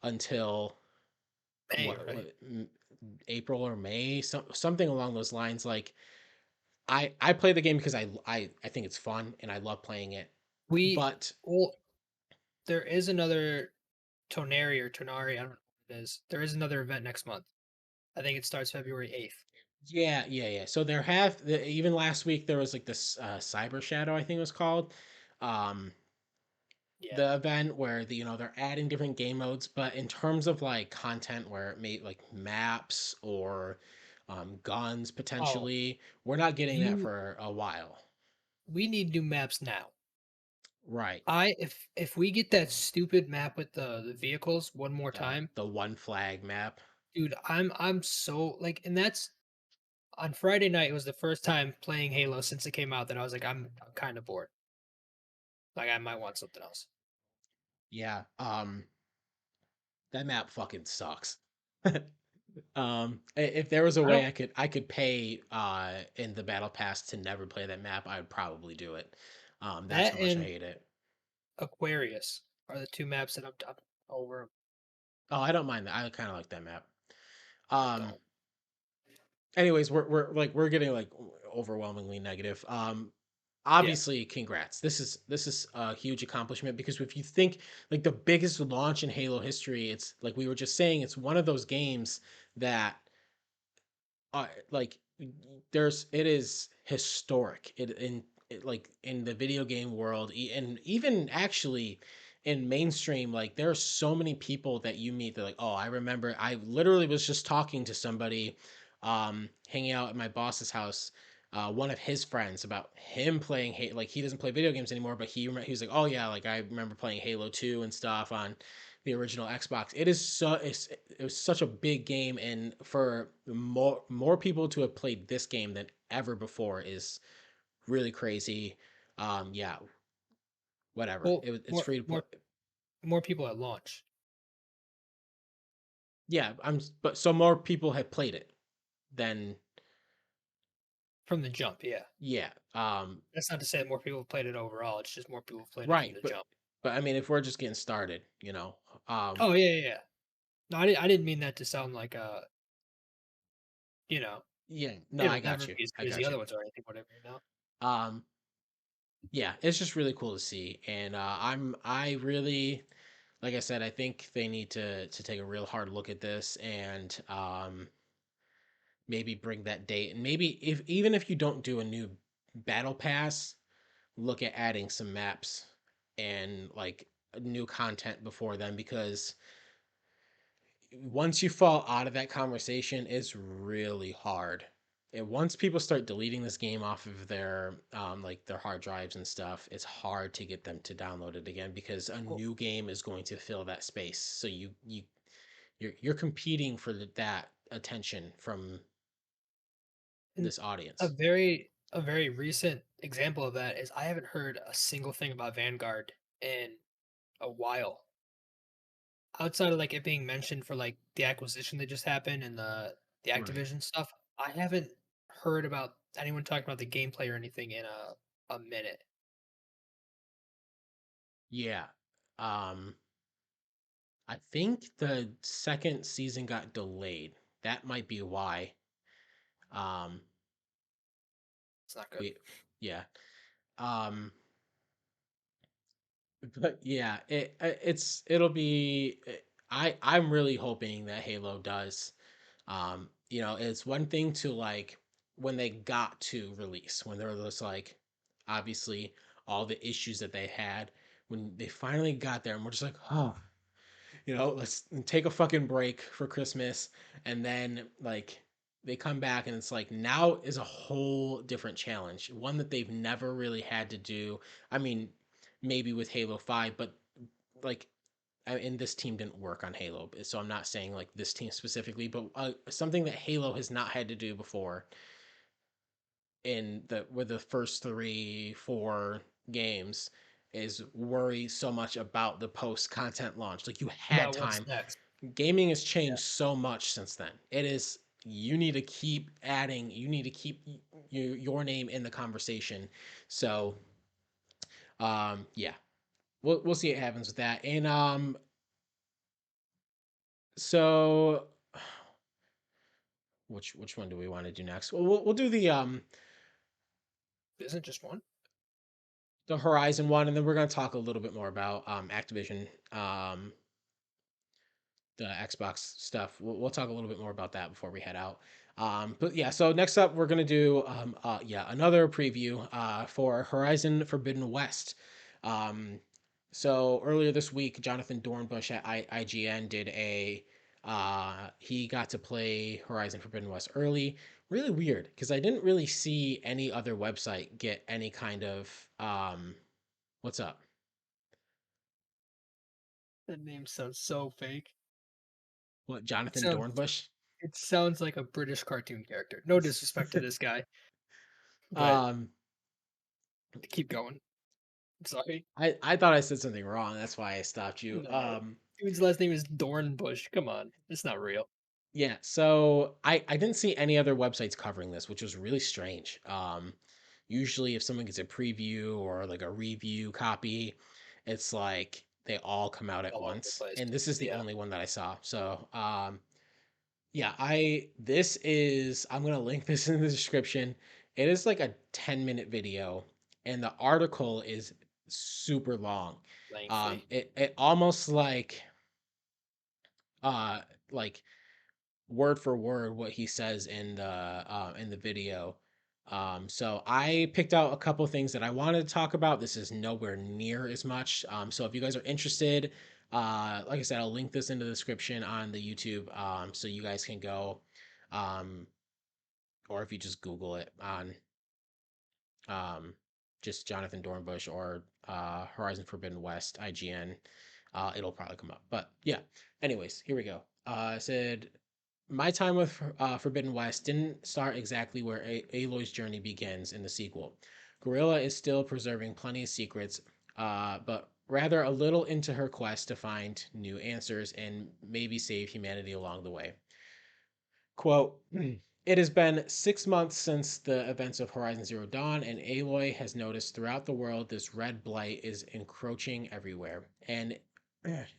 until Hey, right? what April or May, something along those lines. Like I play the game because I think it's fun and I love playing it. We But well there is another Tonari, I don't know what it is. There is another event next month. I think it starts February 8th. yeah. So even last week there was like this Cyber Shadow, I think it was called. Um Yeah. the event where they're adding different game modes, but in terms of like content where it made like maps or guns Oh, potentially, we're not getting that you for a while. we need new maps now. Right. If we get that stupid map with the vehicles one more time, The one flag map. dude, I'm so like and that's on Friday night it was the first time playing Halo since it came out that I was like I'm kind of bored. Like I might want something else. Yeah. That map fucking sucks. If there was a I way don't I could pay in the battle pass to never play that map, I'd probably do it. That's that how much I and hate it. Aquarius are the two maps that I'm over 'em. Oh, I don't mind that. I kind of like that map. I Um don't. anyways, we're getting like overwhelmingly negative. Yeah. Obviously, congrats. This is a huge accomplishment, because if you think like the biggest launch in Halo history, it's like we were just saying, it's one of those games that like it is historic like in the video game world, and even actually in mainstream. Like there are so many people that you meet, they're like, oh, I remember, I literally was just talking to somebody hanging out at my boss's house, one of his friends, about him playing like he doesn't play video games anymore, but he was like, oh yeah, like I remember playing Halo 2 and stuff on the original Xbox. It was such a big game, and for more people to have played this game than ever before is really crazy. Yeah, whatever. Well, It's free to play. more people at launch. Yeah, but so more people have played it than from the jump. Yeah, yeah. that's not to say that more people have played it overall. It's just more people have played it from Right, the but jump. I mean, if we're just getting started, Oh yeah, yeah, yeah. No, I didn't mean that to sound like you know, yeah, no, I it'll got never you, be as I good as the got you. other ones or anything, whatever. Um, yeah, it's just really cool to see, and I really, like I said, I think they need to take a real hard look at this and maybe bring that date, and maybe if even if you don't do a new battle pass, look at adding some maps and like new content before then because once you fall out of that conversation, it's really hard. And once people start deleting this game off of their like their hard drives and stuff, it's hard to get them to download it again because a Well, new game is going to fill that space. So you're competing for that attention from and this audience. a very recent example of that is I haven't heard a single thing about Vanguard in a while. Outside of like it being mentioned for like the acquisition that just happened and the Right. Activision stuff, I haven't heard about anyone talking about the gameplay or anything in a minute. Yeah. Um I think the second season got delayed. That might be why. Um It's not good. we yeah. Um But yeah, it'll be. I'm really hoping that Halo does. It's one thing to like when they got to release when there was like obviously all the issues that they had when they finally got there, and we're just like, oh, let's take a fucking break for Christmas, and then like they come back and it's like now is a whole different challenge, one that they've never really had to do. I mean, maybe with Halo 5, but like and this team didn't work on Halo, so I'm not saying like this team specifically, but something that Halo has not had to do before in the with the first 3, 4 games is worry so much about the post content launch. Like you had About what's time. next? Gaming has Yeah. changed so much since then. It is you need to keep adding. You need to keep your name in the conversation. So yeah, we'll see what happens with that. And so which one do we want to do next? Well, we'll do Isn't just one? the Horizon one, and then we're gonna talk a little bit more about Activision, the Xbox stuff. We'll talk a little bit more about that before we head out. But yeah, so next up we're gonna do another preview for Horizon Forbidden West. Um, so earlier this week, Jonathan Dornbush at IGN did he got to play Horizon Forbidden West early. Really weird because I didn't really see any other website get any kind of what's up? That name sounds so fake. What It Jonathan sounds Dornbush? it sounds like a British cartoon character. No disrespect to this guy, but um, keep going. Sorry. I thought I said something wrong. That's why I stopped you. No. Dude's last name is Dornbush. Come on. It's not real. Yeah. So I didn't see any other websites covering this, which was really strange. Usually if someone gets a preview or like a review copy, it's like they all come out at All over the once, place. and this is the Yeah. only one that I saw. So yeah, I this is I'm gonna link this in the description. It is like a 10-minute video, and the article is super long. Lengthy. It almost uh like word for word what he says in the video. So I picked out a couple things that I wanted to talk about. This is nowhere near as much. So if you guys are interested, like I said, I'll link this in the description on the YouTube, so you guys can go, um, or if you just Google it on um, just Jonathan Dornbush or Horizon Forbidden West IGN, it'll probably come up. But yeah, anyways, here we go. I said my time with Forbidden West didn't start exactly where Aloy's journey begins in the sequel. Gorilla is still preserving plenty of secrets, but rather a little into her quest to find new answers and maybe save humanity along the way. Quote, it has been 6 months since the events of Horizon Zero Dawn, and Aloy has noticed throughout the world this red blight is encroaching everywhere. And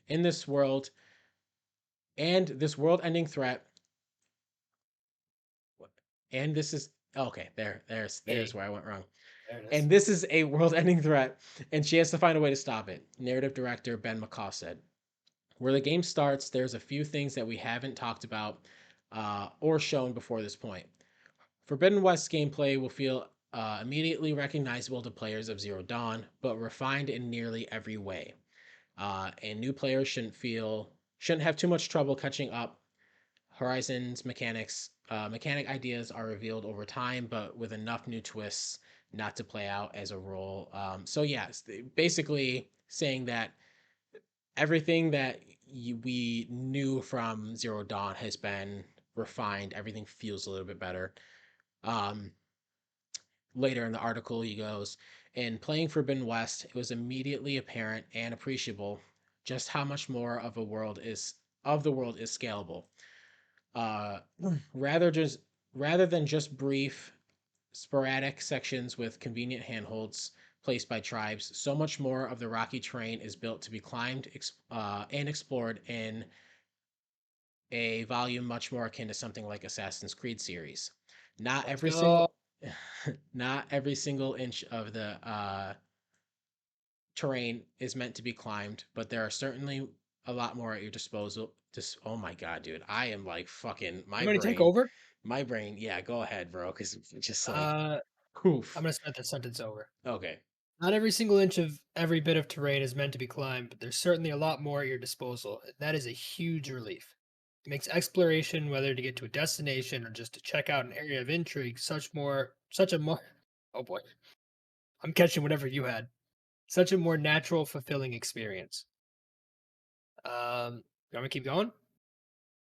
in this world, and this world ending threat, and this is okay, there's Hey, where I went wrong. there it is. And this is a world ending threat, and she has to find a way to stop it. Narrative director Ben McCaw said. Where the game starts, there's a few things that we haven't talked about or shown before this point. Forbidden West gameplay will feel immediately recognizable to players of Zero Dawn, but refined in nearly every way. And new players shouldn't have too much trouble catching up. Horizon's mechanic ideas are revealed over time, but with enough new twists not to play out as a role. So yes, basically saying that everything that we knew from Zero Dawn has been refined. Everything feels a little bit better. Um, Later in the article, he goes, in playing Forbidden West, it was immediately apparent and appreciable just how much more of the world is scalable. Uh, rather just rather than just brief, sporadic sections with convenient handholds placed by tribes, so much more of the rocky terrain is built to be climbed and explored in a volume much more akin to something like Assassin's Creed series. Not Let's every go. single not every single inch of the terrain is meant to be climbed, but there are certainly a lot more at your disposal. Just oh my god, dude, I am like fucking I'm gonna take over. my brain. Yeah, go ahead, bro, because it's just like, Uh, I'm oof. gonna start that sentence over. Okay, Not every single inch of every bit of terrain is meant to be climbed, but there's certainly a lot more at your disposal. And that is a huge relief. It makes exploration, whether to get to a destination or just to check out an area of intrigue, such a more. Oh boy, I'm catching whatever you had. Such a more natural, fulfilling experience. You want me to keep going?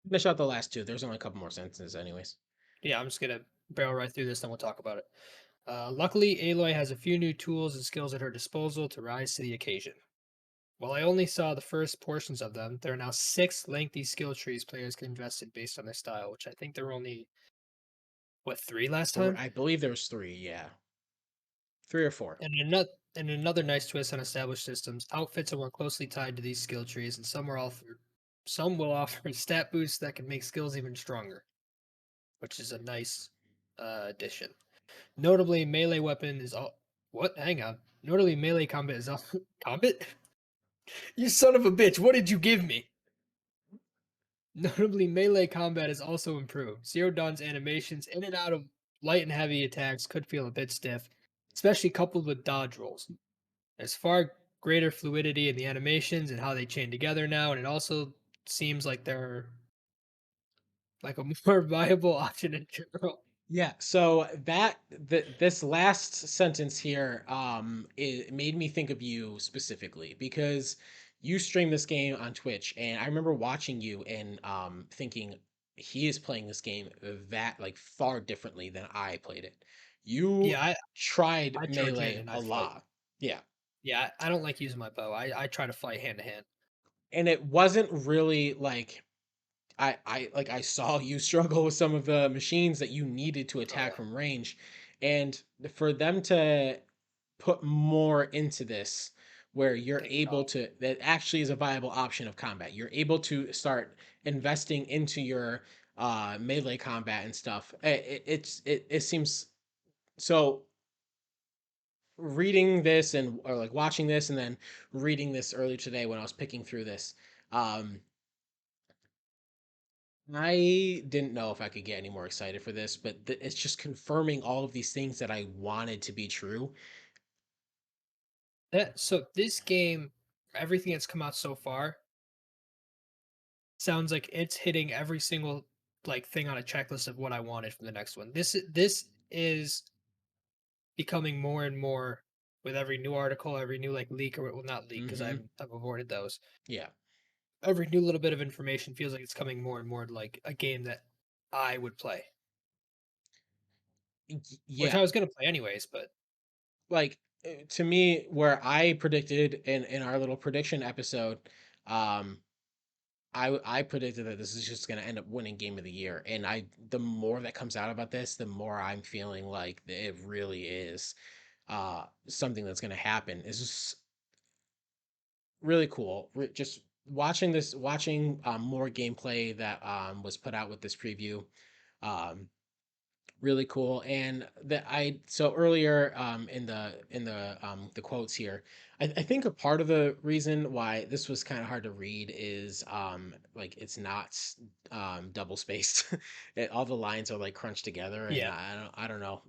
finish out the last two. There's only a couple more sentences, anyways. Yeah, I'm just gonna barrel right through this, then we'll talk about it. Luckily, Aloy has a few new tools and skills at her disposal to rise to the occasion. While I only saw the first portions of them, there are now 6 lengthy skill trees players can invest in based on their style, which I think there were only, what, 3 last time? I believe there was three. Yeah, three or four. And another nice twist on established systems, outfits are more closely tied to these skill trees, and some will offer stat boosts that can make skills even stronger, which is a nice addition. Notably, melee weapon is all. What? Hang on. Notably, melee combat is all. Combat? You son of a bitch! What did you give me? Notably, melee combat is also improved. Zero Dawn's animations in and out of light and heavy attacks could feel a bit stiff, especially coupled with dodge rolls. There's far greater fluidity in the animations and how they chain together now, and it also seems like they're like a more viable option in general. Yeah, so this last sentence here it made me think of you specifically because you stream this game on Twitch and I remember watching you and thinking he is playing this game that like far differently than I played it. You Yeah, tried I charge hand melee and I a fight. lot. Yeah. Yeah, I don't like using my bow. I try to fight hand to hand. And it wasn't really like I saw you struggle with some of the machines that you needed to attack Oh, from range, and for them to put more into this, where you're thank able God. to that actually is a viable option of combat. You're able to start investing into your melee combat and stuff. It seems so. Reading this and or like watching this and then reading this earlier today when I was picking through this, um, I didn't know if I could get any more excited for this, but it's just confirming all of these things that I wanted to be true. So this game, everything that's come out so far, sounds like it's hitting every single like thing on a checklist of what I wanted from the next one. This is becoming more and more with every new article, every new like leak or well not leak because Mm-hmm. I've avoided those. Yeah. Every new little bit of information feels like it's coming more and more like a game that I would play, which Yeah. I was gonna play anyways. But Like to me, where I predicted in our little prediction episode, um, I predicted that this is just going to end up winning Game of the Year, and I the more that comes out about this, the more I'm feeling like it really is something that's going to happen. It's just really cool. Just watching this, watching more gameplay that was put out with this preview. Um, Really cool. And that I so earlier the quotes here, I think a part of the reason why this was kind of hard to read is like it's not double spaced. All the lines are like crunched together, and Yeah. I don't know.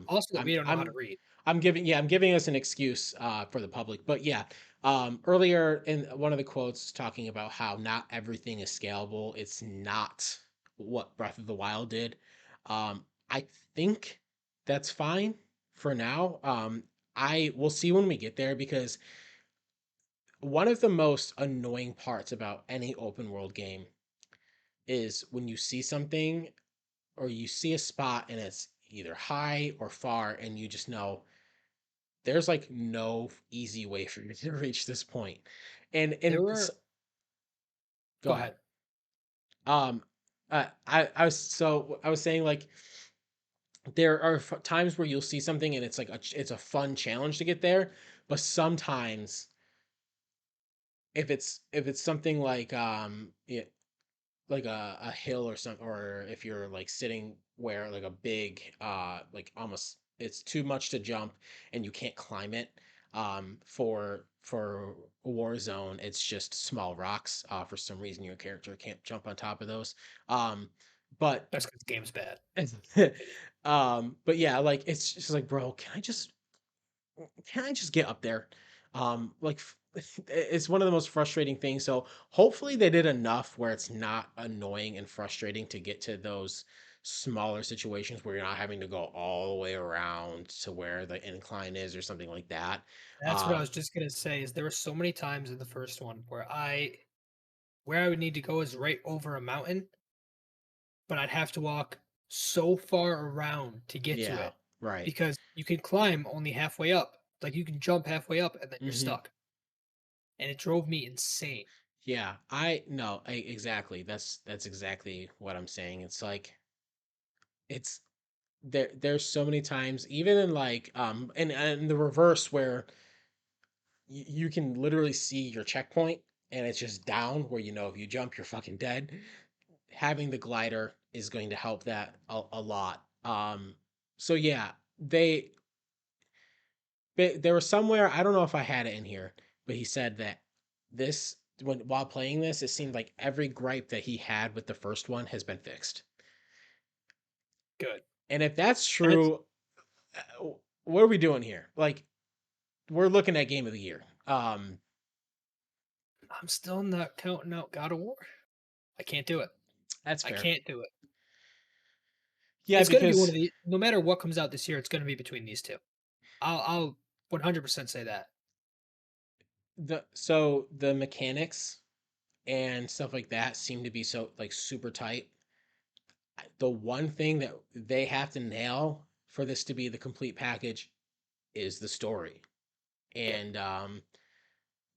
Also, that we don't know how to read. I'm giving us an excuse for the public, but yeah. Earlier in one of the quotes talking about how not everything is scalable. It's not what Breath of the Wild did. I think that's fine for now. I will see when we get there, because one of the most annoying parts about any open world game is when you see something or you see a spot and it's either high or far, and you just know there's like no easy way for you to reach this point. There And were. go Go ahead. ahead. Um, I was saying like there are times where you'll see something and it's like it's a fun challenge to get there, but sometimes if it's something like yeah, like a hill or something, or if you're like sitting where like a big like almost it's too much to jump and you can't climb it, for Warzone it's just small rocks, for some reason your character can't jump on top of those, but That's because the game's bad, in my but opinion. yeah, like it's just like, bro, can I just get up there? Like it's one of the most frustrating things. So hopefully they did enough where it's not annoying and frustrating to get to those smaller situations where you're not having to go all the way around to where the incline is or something like that. That's what I Um, was just gonna say. Is there were so many times in the first one where I would need to go is right over a mountain, but I'd have to walk so far around to get to yeah, it right. because you can climb only halfway up. Like you can jump halfway up and then you're Hmm. stuck. And it drove me insane. Yeah, I no, exactly. That's exactly what I'm saying. It's like it's there's so many times even in like and the reverse where you can literally see your checkpoint and it's just down where you know if you jump you're fucking dead. Having the glider is going to help that a lot. So yeah, they there was somewhere, I don't know if I had it in here, but he said that this when while playing this it seemed like every gripe that he had with the first one has been fixed. Good. And if that's That's true, uh, what are we doing here? Like we're looking at game of the year. I'm still not counting out God of War. I can't do it. That's I fair. can't do it. Yeah, It's gonna be one because of the no matter what comes out this year, it's gonna be between these two. I'll 100% say that. the mechanics and stuff like that seem to be so like super tight. The one thing that they have to nail for this to be the complete package is the story. Yeah. And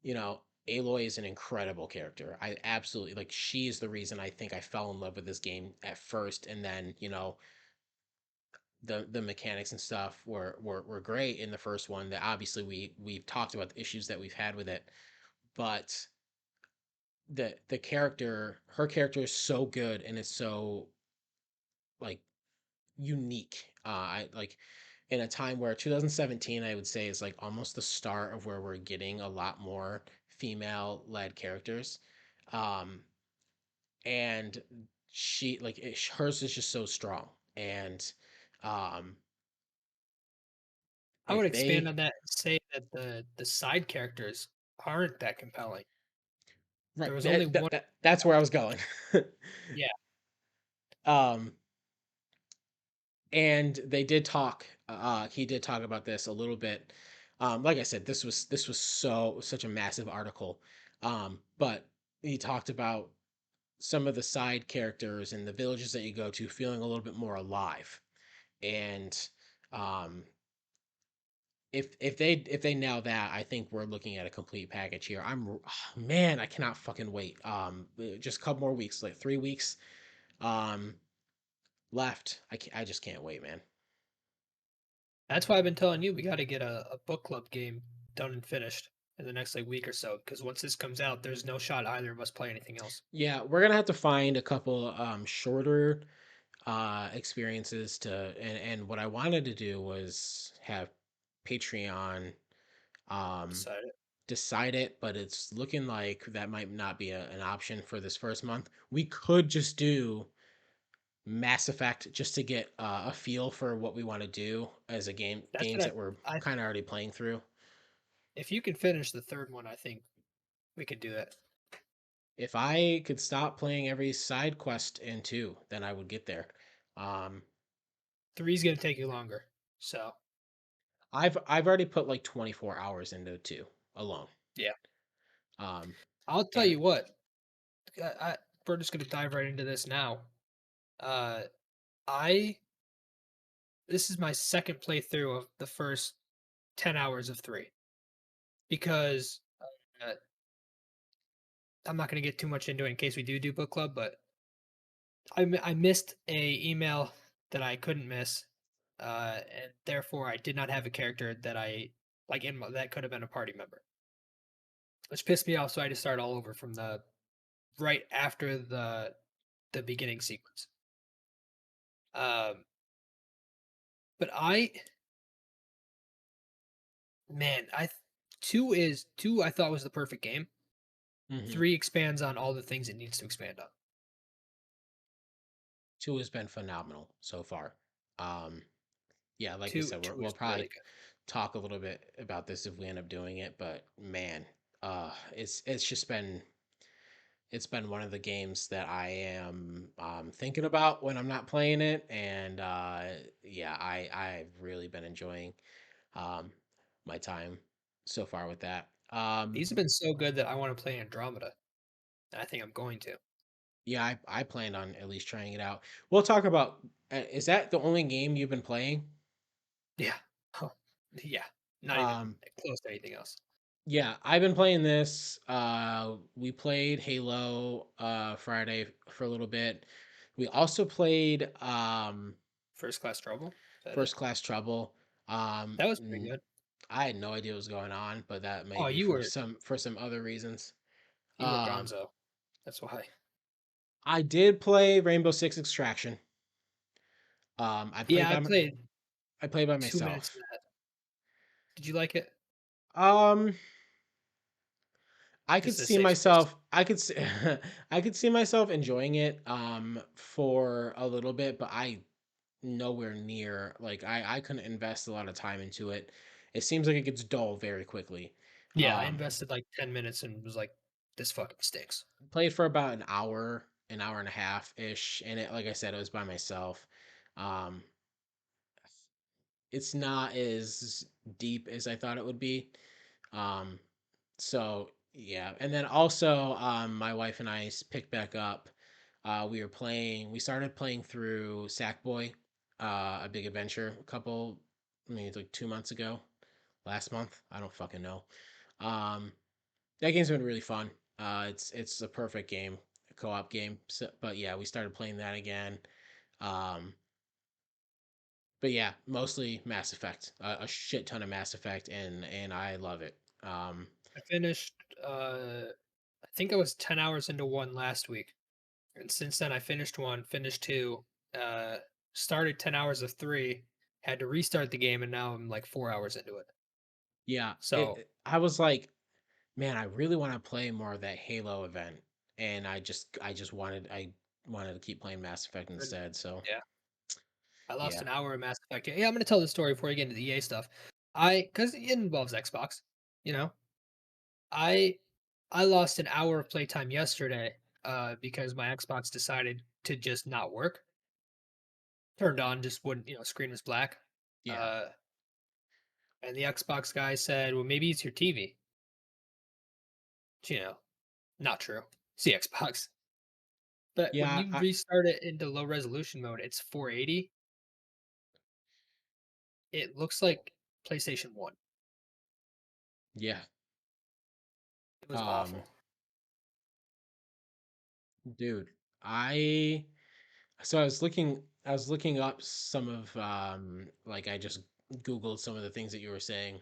you know, Aloy is an incredible character. I absolutely like she is the reason I think I fell in love with this game at first, and then, you know, the mechanics and stuff were great in the first one. That obviously we've talked about the issues that we've had with it, but the character her character is so good and it's so like unique. I like in a time where 2017 I would say is like almost the start of where we're getting a lot more female led characters. Um and she like hers is just so strong, and um I would if expand they on that and say that the side characters aren't that compelling. There right was only one. that's where I was going. Yeah, um and they did talk, he did talk about this a little bit. Like I said, this was such a massive article, but he talked about some of the side characters and the villages that you go to feeling a little bit more alive, and um if they nail that, I think we're looking at a complete package here. Man, I cannot fucking wait. Just a couple more weeks, like 3 weeks um left. I just can't wait, man. That's why I've been telling you we got to get a book club game done and finished in the next like week or so. Because once this comes out, there's no shot either of us play anything else. Yeah, we're gonna have to find a couple shorter experiences to and what I wanted to do was have Patreon um Decided. decide it, but it's looking like that might not be an option for this first month. We could just do Mass Effect just to get a feel for what we want to do as a That's games what that we're I kind of already playing through. if you can finish the third one, I think we could do that. If I could stop playing every side quest in two, then I would get there. Um, Three's gonna take you longer. So I've already put like 24 hours into two alone. yeah, Um, I'll tell and you what. We're just gonna dive right into this now. Uh, I This is my second playthrough of the first 10 hours of three because uh, I'm not gonna get too much into it in case we do book club, but I missed a email that I couldn't miss, and therefore I did not have a character that I like that could have been a party member, which pissed me off. So I had to start all over from the right after the beginning sequence. Um, but man, two I thought was the perfect game. mhm. Three expands on all the things it needs to expand on. Two has been phenomenal so far. Um, yeah, like you Two said, two we'll is really probably good. talk a little bit about this if we end up doing it. But man, it's just been one of the games that I am thinking about when I'm not playing it, and yeah, I've really been enjoying um, my time so far with that. These have been so good that I want to play Andromeda, and I think I'm going to. Yeah, I planned on at least trying it out. We'll talk about. Is that the only game you've been playing? Yeah. Oh, yeah. Not even Um, close to anything else. yeah, I've been playing this. We played Halo Friday for a little bit. We also played First Class Trouble. Is that First it? Class Trouble. That was pretty good. I had no idea what was going on, but that may Oh, be for some other reasons. you were Um, Gonzo. That's why. I did play Rainbow Six Extraction. Yeah, I played I played by 2 minutes of myself. that. Did you like it? Um, I could This is a see safe space. myself. I could see, I could see myself enjoying it for a little bit, but I nowhere near like I couldn't invest a lot of time into it. It seems like it gets dull very quickly. Yeah, I Um, invested like 10 minutes and was like, this fucking stinks. Played for about an hour and a half ish, and it like I said, it was by myself. Um, it's not as deep as I thought it would be. Um, so yeah, and then also my wife and picked back up. We started playing through Sackboy, a big adventure, I mean, it's like 2 months ago, last month. I don't fucking know. Um, that game's been really fun. It's a perfect game, a co-op game. So, but yeah, we started playing that again. Um, but yeah, mostly Mass Effect, a shit ton of Mass Effect, and I love it. I finished, I think I was 10 hours into one last week. And since then, I finished one, finished two, uh, started 10 hours of three, had to restart the game, and now I'm like 4 hours into it. Yeah, So, I was like, man, I really want to play more of that Halo event, and I wanted to keep playing Mass Effect and instead. So yeah, I lost yeah, an hour of Mass Effect. Yeah, I'm going to tell the story before I get into the EA stuff. Because it involves Xbox, you know, I, I lost an hour of playtime yesterday, because my Xbox decided to just not work. Turned on, just wouldn't, screen was black. yeah, Uh, and the Xbox guy said, well, maybe it's your TV. Which, not true. It's the Xbox. But when yeah. you restart it into low resolution mode, it's 480. It looks like PlayStation 1. Yeah. It was Um, awful. dude, I so I was looking up some of like I just googled some of the things that you were saying,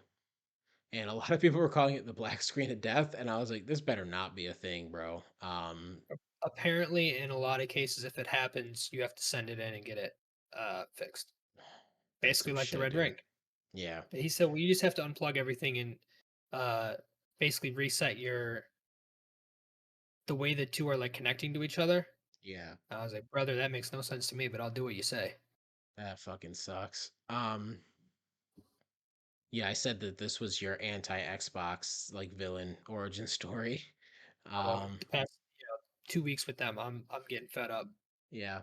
and a lot of people were calling it the black screen of death, and I was like, this better not be a thing, bro. Apparently, in a lot of cases, if it happens, you have to send it in and get it fixed. That's Basically, some like the shit, red dude. ring. Yeah. He said, well, you just have to unplug everything and uh, basically reset the way the two are like connecting to each other. Yeah. I was like, brother, that makes no sense to me, but I'll do what you say. That fucking sucks. Yeah, I said that this was your anti-Xbox like villain origin story. Oh, Um, the past 2 weeks with them, I'm getting fed up. yeah.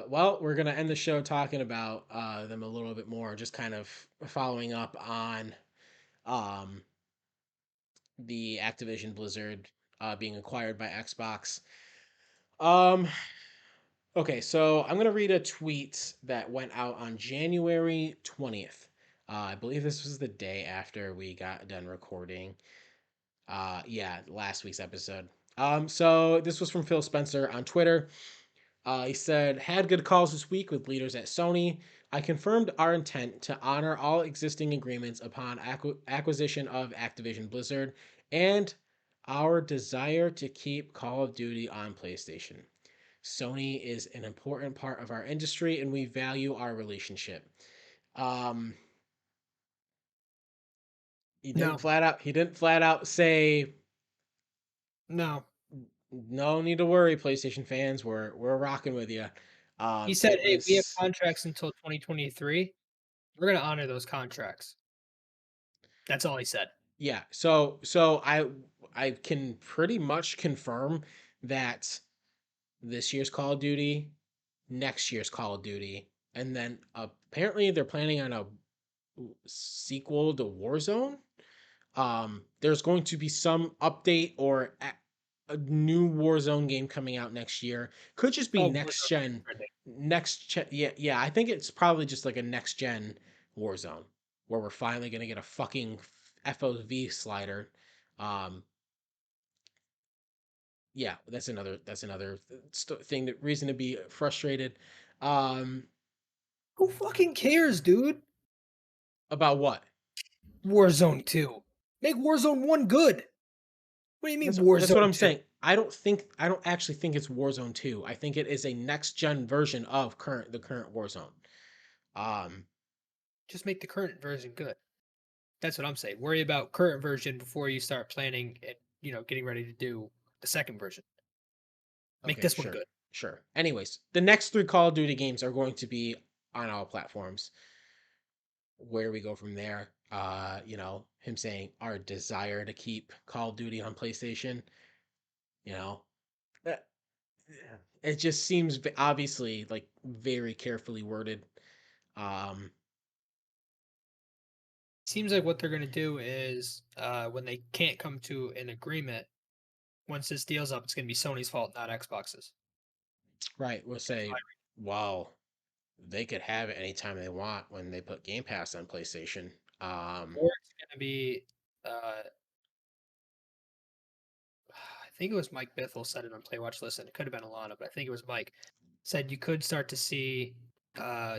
Well, we're gonna end the show talking about them a little bit more, just kind of following up on um the Activision Blizzard being acquired by Xbox. Um, okay, so I'm gonna read a tweet that went out on January 20th. I believe this was the day after we got done recording. Yeah, last week's episode. So this was from Phil Spencer on Twitter. He said, had good calls this week with leaders at Sony. I confirmed our intent to honor all existing agreements upon acquisition of Activision Blizzard and our desire to keep Call of Duty on PlayStation. Sony is an important part of our industry and we value our relationship. Um, No, he didn't flat out say no. no need to worry, PlayStation fans. We're rocking with you. He said, It hey, we have was contracts until 2023. We're going to honor those contracts. That's all he said. yeah. I can pretty much confirm that this year's Call of Duty, next year's Call of Duty, and then apparently they're planning on a sequel to Warzone. There's going to be some update or a new Warzone game coming out next year. Could just be Oh, next Warzone 2 gen. trending. Yeah, yeah. I think it's probably just like a next gen Warzone where we're finally gonna get a fucking FOV slider. Um, yeah, that's another thing that reason to be frustrated. Um, Who fucking cares, dude? about what? Warzone 2. Make Warzone 1 good. What do you mean That's what Warzone I'm 2? saying. I don't actually think it's Warzone 2. I think it is a next gen version of the current Warzone. Um, Just make the current version good. That's what I'm saying. Worry about current version before you start planning and, getting ready to do the second version. Make okay, this one sure, good. sure. Anyways, the next three Call of Duty games are going to be on all platforms. Where we go from there, him saying our desire to keep Call of Duty on PlayStation, you know, that- it just seems obviously like very carefully worded. Um, Seems like what they're going to do is when they can't come to an agreement, once this deal's up, it's going to be Sony's fault, not Xbox's. right, we'll say, well, they could have it anytime they want when they put Game Pass on PlayStation. Or it's going to be, uh, I think it was Mike Bithell said it on Play Watch Listen. It could have been Alana, but I think it was Mike. Said you could start to see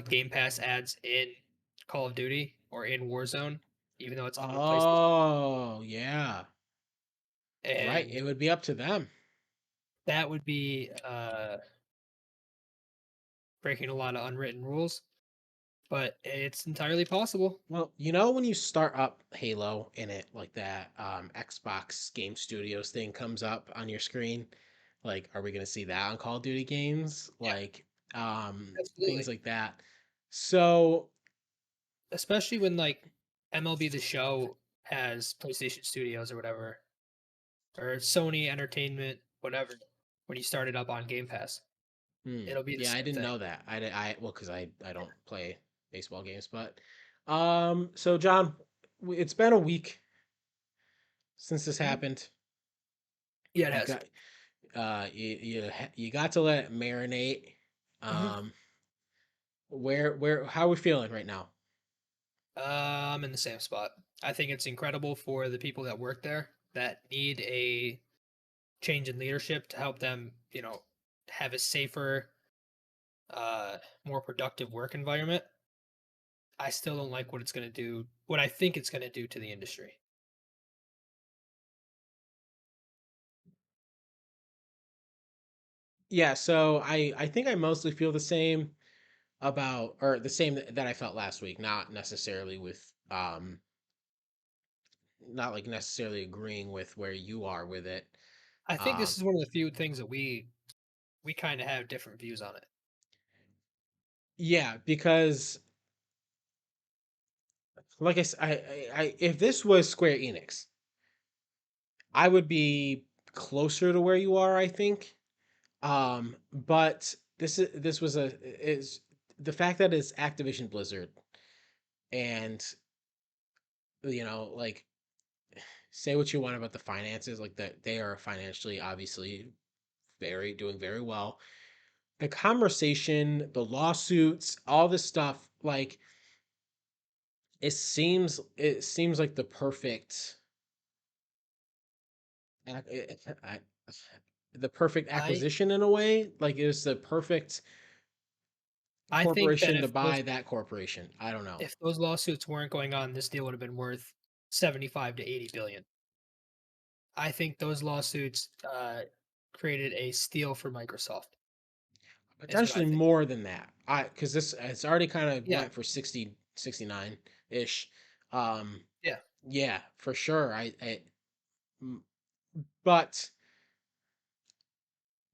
Game Pass ads in Call of Duty or in Warzone, even though it's on the PlayStation. Oh, yeah. Right. And It would be up to them. that would be breaking a lot of unwritten rules, but it's entirely possible. Well, when you start up Halo and it like that Xbox Game Studios thing comes up on your screen, like are we going to see that on Call of Duty games? Yeah, Like things absolutely. like that. So, Especially when like MLB The Show has PlayStation Studios or whatever, or Sony Entertainment, whatever. When you start it up on Game Pass, it'll be the yeah, I same didn't thing. know that. Well cuz I don't play baseball games, but so John, it's been a week since this Mhm. happened. Yeah, it You has. got you got to let it marinate. Mhm. Um, how are we feeling right now? I'm in the same spot. I think it's incredible for the people that work there that need a change in leadership to help them, have a safer, more productive work environment. I still don't like what it's going to do, what I think it's going to do to the industry. Yeah, so I think I mostly feel the same about, or the same that I felt last week, not necessarily with not like necessarily agreeing with where you are with it. I think this Um is one of the few things that we kind of have different views on it. yeah, because like if this was Square Enix, I would be closer to where you are, I think. But this was a is the fact that it's Activision Blizzard, and like, say what you want about the finances, like that they are financially obviously doing very well. The conversation, the lawsuits, all this stuff, like it seems like the perfect I, the perfect I acquisition in a way. Like it was the perfect I think that corporation to buy that corporation. I don't know. if those lawsuits weren't going on, this deal would have been worth 75 to 80 billion. I think those lawsuits created a steal for Microsoft. Is what I Potentially think. more than that. Because this it's already kind of Yeah, went for 60, 69 ish. Um, yeah. yeah, for sure. M- but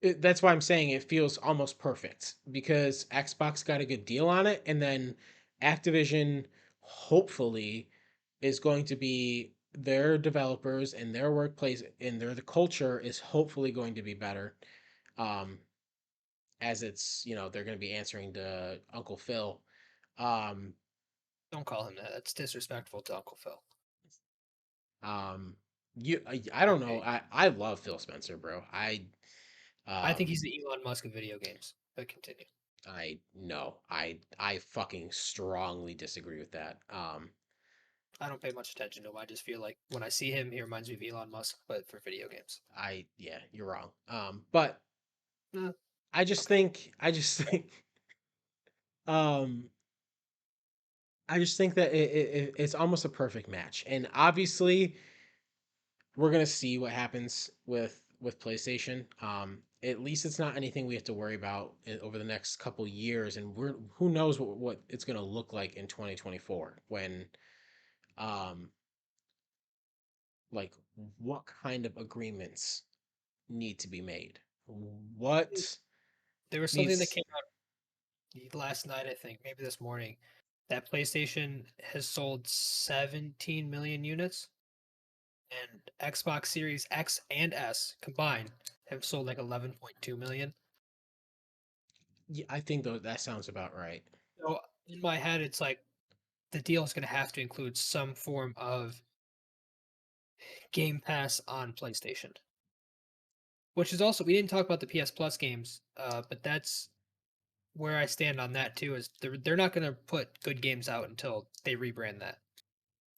that's why I'm saying it feels almost perfect because Xbox got a good deal on it, and then Activision hopefully is going to be their developers and their workplace and the culture is hopefully going to be better. Um, as it's they're going to be answering to Uncle Phil. Um, Don't call him that. That's disrespectful to Uncle Phil. um, I don't know. Okay. I love Phil Spencer, bro. I think Um he's the Elon Musk of video games. But continue. I no. I fucking strongly disagree with that. I don't pay much attention to him. I just feel like when I see him, he reminds me of Elon Musk, but for video games. Yeah, you're wrong. But Eh, I just think um I just think that it's almost a perfect match. And obviously we're gonna see what happens with PlayStation. At least it's not anything we have to worry about over the next couple years, and we're who knows what it's gonna look like in 2024 when um like what kind of agreements need to be made. What there was something that needs came out last night, I think, maybe this morning, that PlayStation has sold 17 million units, and Xbox Series X and S combined have sold like 11.2 million. Yeah, I think though that sounds about right. So in my head, it's like the deal is going to have to include some form of Game Pass on PlayStation, which is also we didn't talk about the PS Plus games, but that's where I stand on that too. Is they're not going to put good games out until they rebrand that,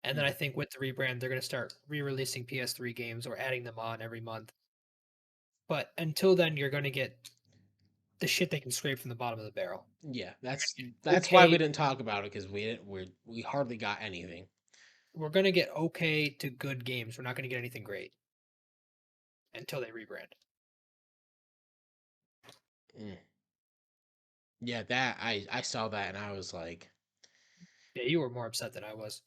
and then I Mm. think with the rebrand, they're going to start re-releasing PS3 games or adding them on every month. But until then, you're going to get the shit they can scrape from the bottom of the barrel. Yeah, You're that's why we okay. didn't talk about it because we hardly got anything. We're going to get okay to good games. We're not going to get anything great until they rebrand. Mm. Yeah, that I saw that and I was like, Yeah, you were more upset than I was.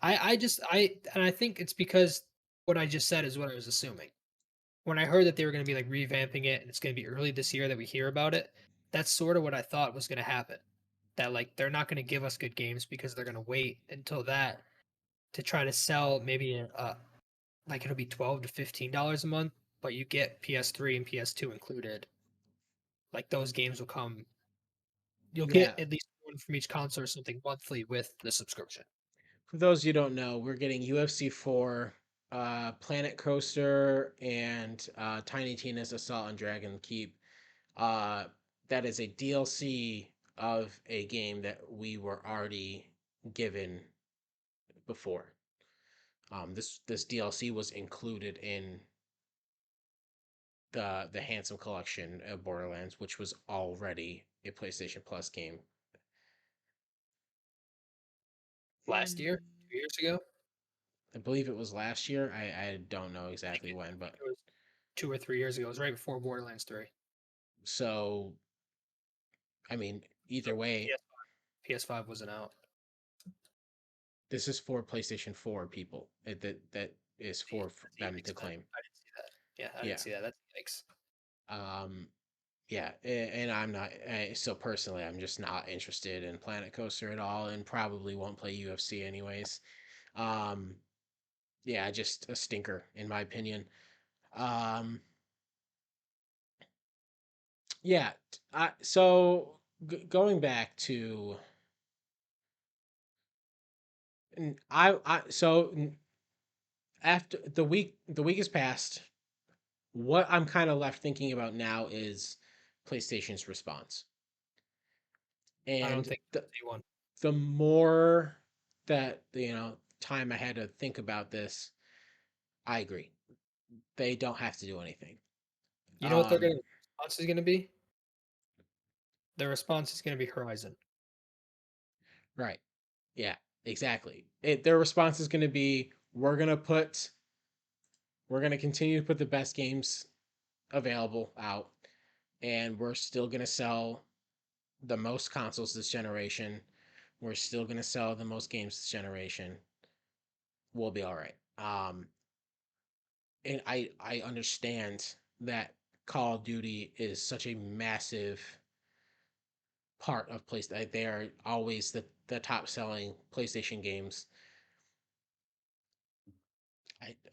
I think it's because what I just said is what I was assuming. When I heard that they were going to be like revamping it and it's going to be early this year that we hear about it, that's sort of what I thought was going to happen. That like they're not going to give us good games because they're going to wait until that to try to sell maybe like it'll be $12 to $15 a month, but you get PS3 and PS2 included. Like those games will come. You'll yeah. get at least one from each console or something monthly with the subscription. For those you don't know, we're getting UFC 4, Planet Coaster, and Tiny Tina's Assault on Dragon Keep. Uh, that is a DLC of a game that we were already given. before. This DLC was included in the Handsome Collection of Borderlands, which was already a PlayStation Plus game. Last year, 2 years ago. I believe it was last year. I don't know exactly I when, think but it was 2 or 3 years ago. It was right before Borderlands 3. so I mean, So either way, PS5 wasn't out. this is for PlayStation 4 people. That is for That's them yikes, to man. claim. I didn't see that. Yeah, I didn't Yeah. see that. That's yikes. Um, yeah, and I'm not. So personally, I'm just not interested in Planet Coaster at all, and probably won't play UFC anyways. Um, yeah, just a stinker in my opinion. Um, yeah. So going back to, after the week has passed. What I'm kind of left thinking about now is PlayStation's response. I don't And think they won. the more that, time I had to think about this, I agree. They don't have to do anything. You know what their Um, response is gonna be? Their response is gonna be Horizon. right. Yeah, exactly. Their response is going to be, we're going to continue to put the best games available out, and we're still going to sell the most consoles this generation. We're still going to sell the most games this generation. We'll be all right. And I understand that Call of Duty is such a massive part of PlayStation. They are always the top selling PlayStation games.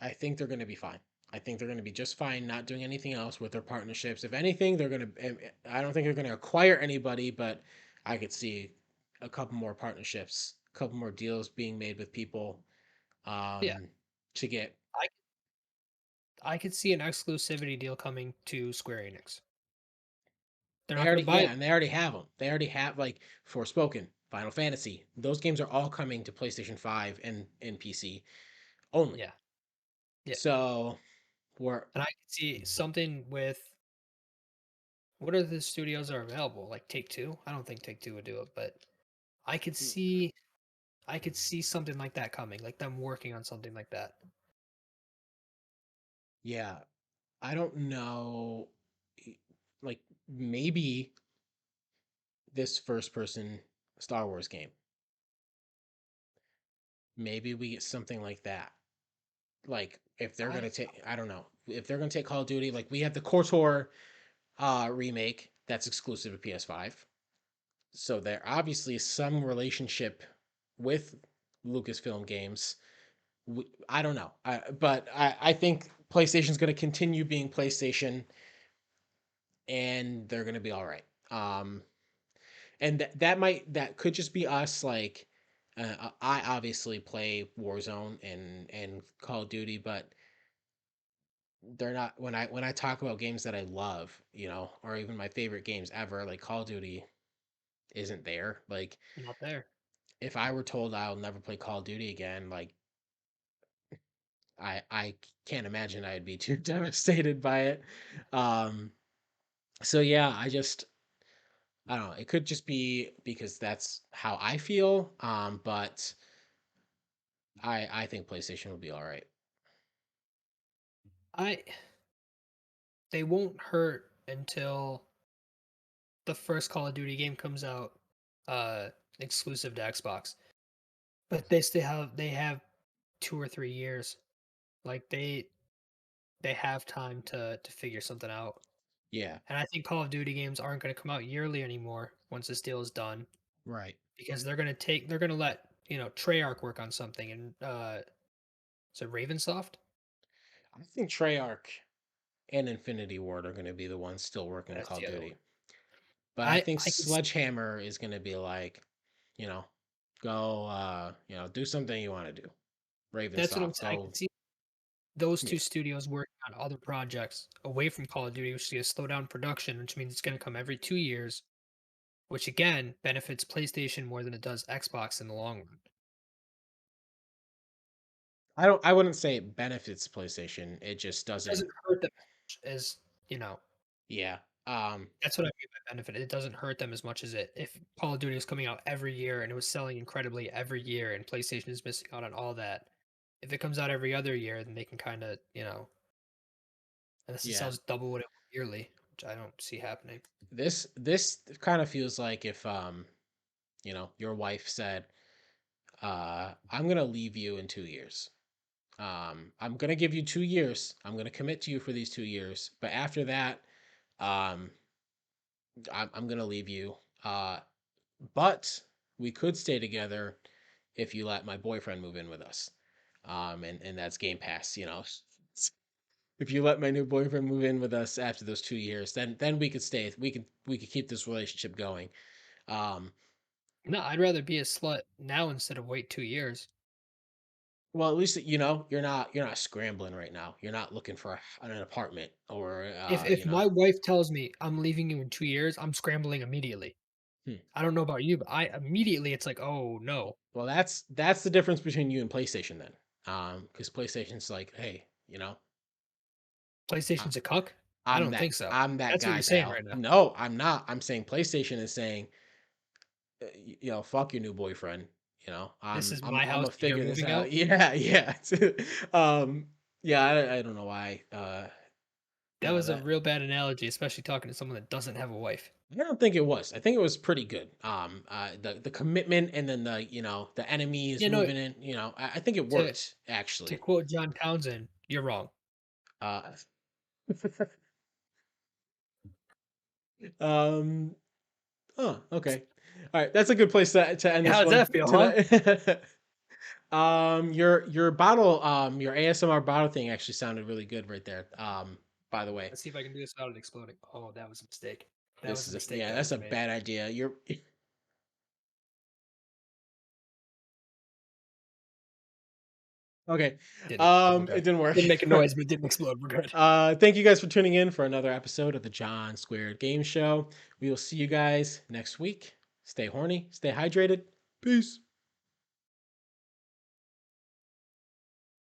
I think they're going to be fine. I think they're going to be just fine not doing anything else with their partnerships. If anything, they're going to. I don't think they're going to acquire anybody, but I could see a couple more partnerships, a couple more deals being made with people, Yeah, um, to get. I I could see an exclusivity deal coming to Square Enix. They're They not gonna already, buy yeah, it. and they already have them. They already have, like, Forspoken, Final Fantasy. Those games are all coming to PlayStation 5 and PC only. Yeah, yeah. So we're And I could see something with what are the studios that are available? Like Take Two? I don't think Take Two would do it, but I could see I could see something like that coming, like them working on something like that. yeah, I don't know, like, maybe this first person Star Wars game. Maybe we get something like that. Like, if they're I gonna take, I don't know, if they're gonna take Call of Duty, like we have the KOTOR remake that's exclusive to PS5. So there obviously is some relationship with Lucasfilm games. I don't know, but I think PlayStation's going to continue being PlayStation, and they're going to be all right. And that could just be us. Like, I obviously play Warzone and Call of Duty, but they're not, when I talk about games that I love, or even my favorite games ever, like Call of Duty isn't there. Like, not there. if I were told I'll never play Call of Duty again, like, I can't imagine I'd be too devastated by it. Um, so yeah, I don't know. It could just be because that's how I feel. But I think PlayStation will be all right. I They won't hurt until the first Call of Duty game comes out, uh, exclusive to Xbox. But they have 2 or 3 years. Like they have time to figure something out. Yeah, And I think Call of Duty games aren't going to come out yearly anymore once this deal is done right. because they're going to let, Treyarch work on something and is it Ravensoft? I think Treyarch and Infinity Ward are going to be the ones still working on That's Call of the other one. Duty. But I I think I could Sledgehammer is going to be like, you know, go, do something you want to do. That's what I'm Ravensoft, saying. I could go. see those two Yeah, studios working on other projects away from Call of Duty, which is going to slow down production, which means it's going to come every 2 years, which again benefits PlayStation more than it does Xbox in the long run. I wouldn't say it benefits PlayStation. It just It doesn't. doesn't hurt them as you know. Yeah. Um. That's what I mean by benefit. It doesn't hurt them as much as it if Call of Duty was coming out every year and it was selling incredibly every year and PlayStation is missing out on all that. If it comes out every other year, then they can kind of, unless it Yeah. sells double what it will yearly, which I don't see happening. This kind of feels like if your wife said, I'm gonna leave you in 2 years. I'm gonna give you 2 years. I'm gonna commit to you for these 2 years, but after that, um, I'm gonna leave you. But we could stay together if you let my boyfriend move in with us. And that's Game Pass. If you let my new boyfriend move in with us after those 2 years, then we could stay. We could keep this relationship going. Um, No, I'd rather be a slut now instead of wait 2 years. well, at least you're not scrambling right now. You're not looking for an apartment or If my wife tells me I'm leaving you in 2 years, I'm scrambling immediately. hmm. I don't know about you, but I immediately it's like, oh no, Well, that's the difference between you and PlayStation then. Because PlayStation's like, hey, I, PlayStation's a cuck. I I'm don't that think so. I'm that That's what guy, you're saying pal. right now. No, I'm not. I'm saying PlayStation is saying, fuck your new boyfriend. This I'm is I'm my I'm house, gonna but you're figure this moving out. out. Yeah, yeah. um, yeah. I don't know why. That was a That real bad analogy, especially talking to someone that doesn't have a wife. I don't think it was. I think it was pretty good. The commitment and then the enemies You know, moving in. I think it to worked to actually. quote John Townsend, "You're wrong." Uh, um. Oh, okay. All right. That's a good place to end this How's one that feel, huh? tonight. Your ASMR bottle thing actually sounded really good right there. By the way, Let's see if I can do this without it exploding. Oh, that was a mistake. That this was a is mistake yeah, that I that's just a made. bad idea. You're okay. Didn't explode. We're It good. didn't work. Didn't make a noise, but it didn't explode. We're good. Thank you guys for tuning in for another episode of the John Squared Game Show. We will see you guys next week. Stay horny, stay hydrated. Peace.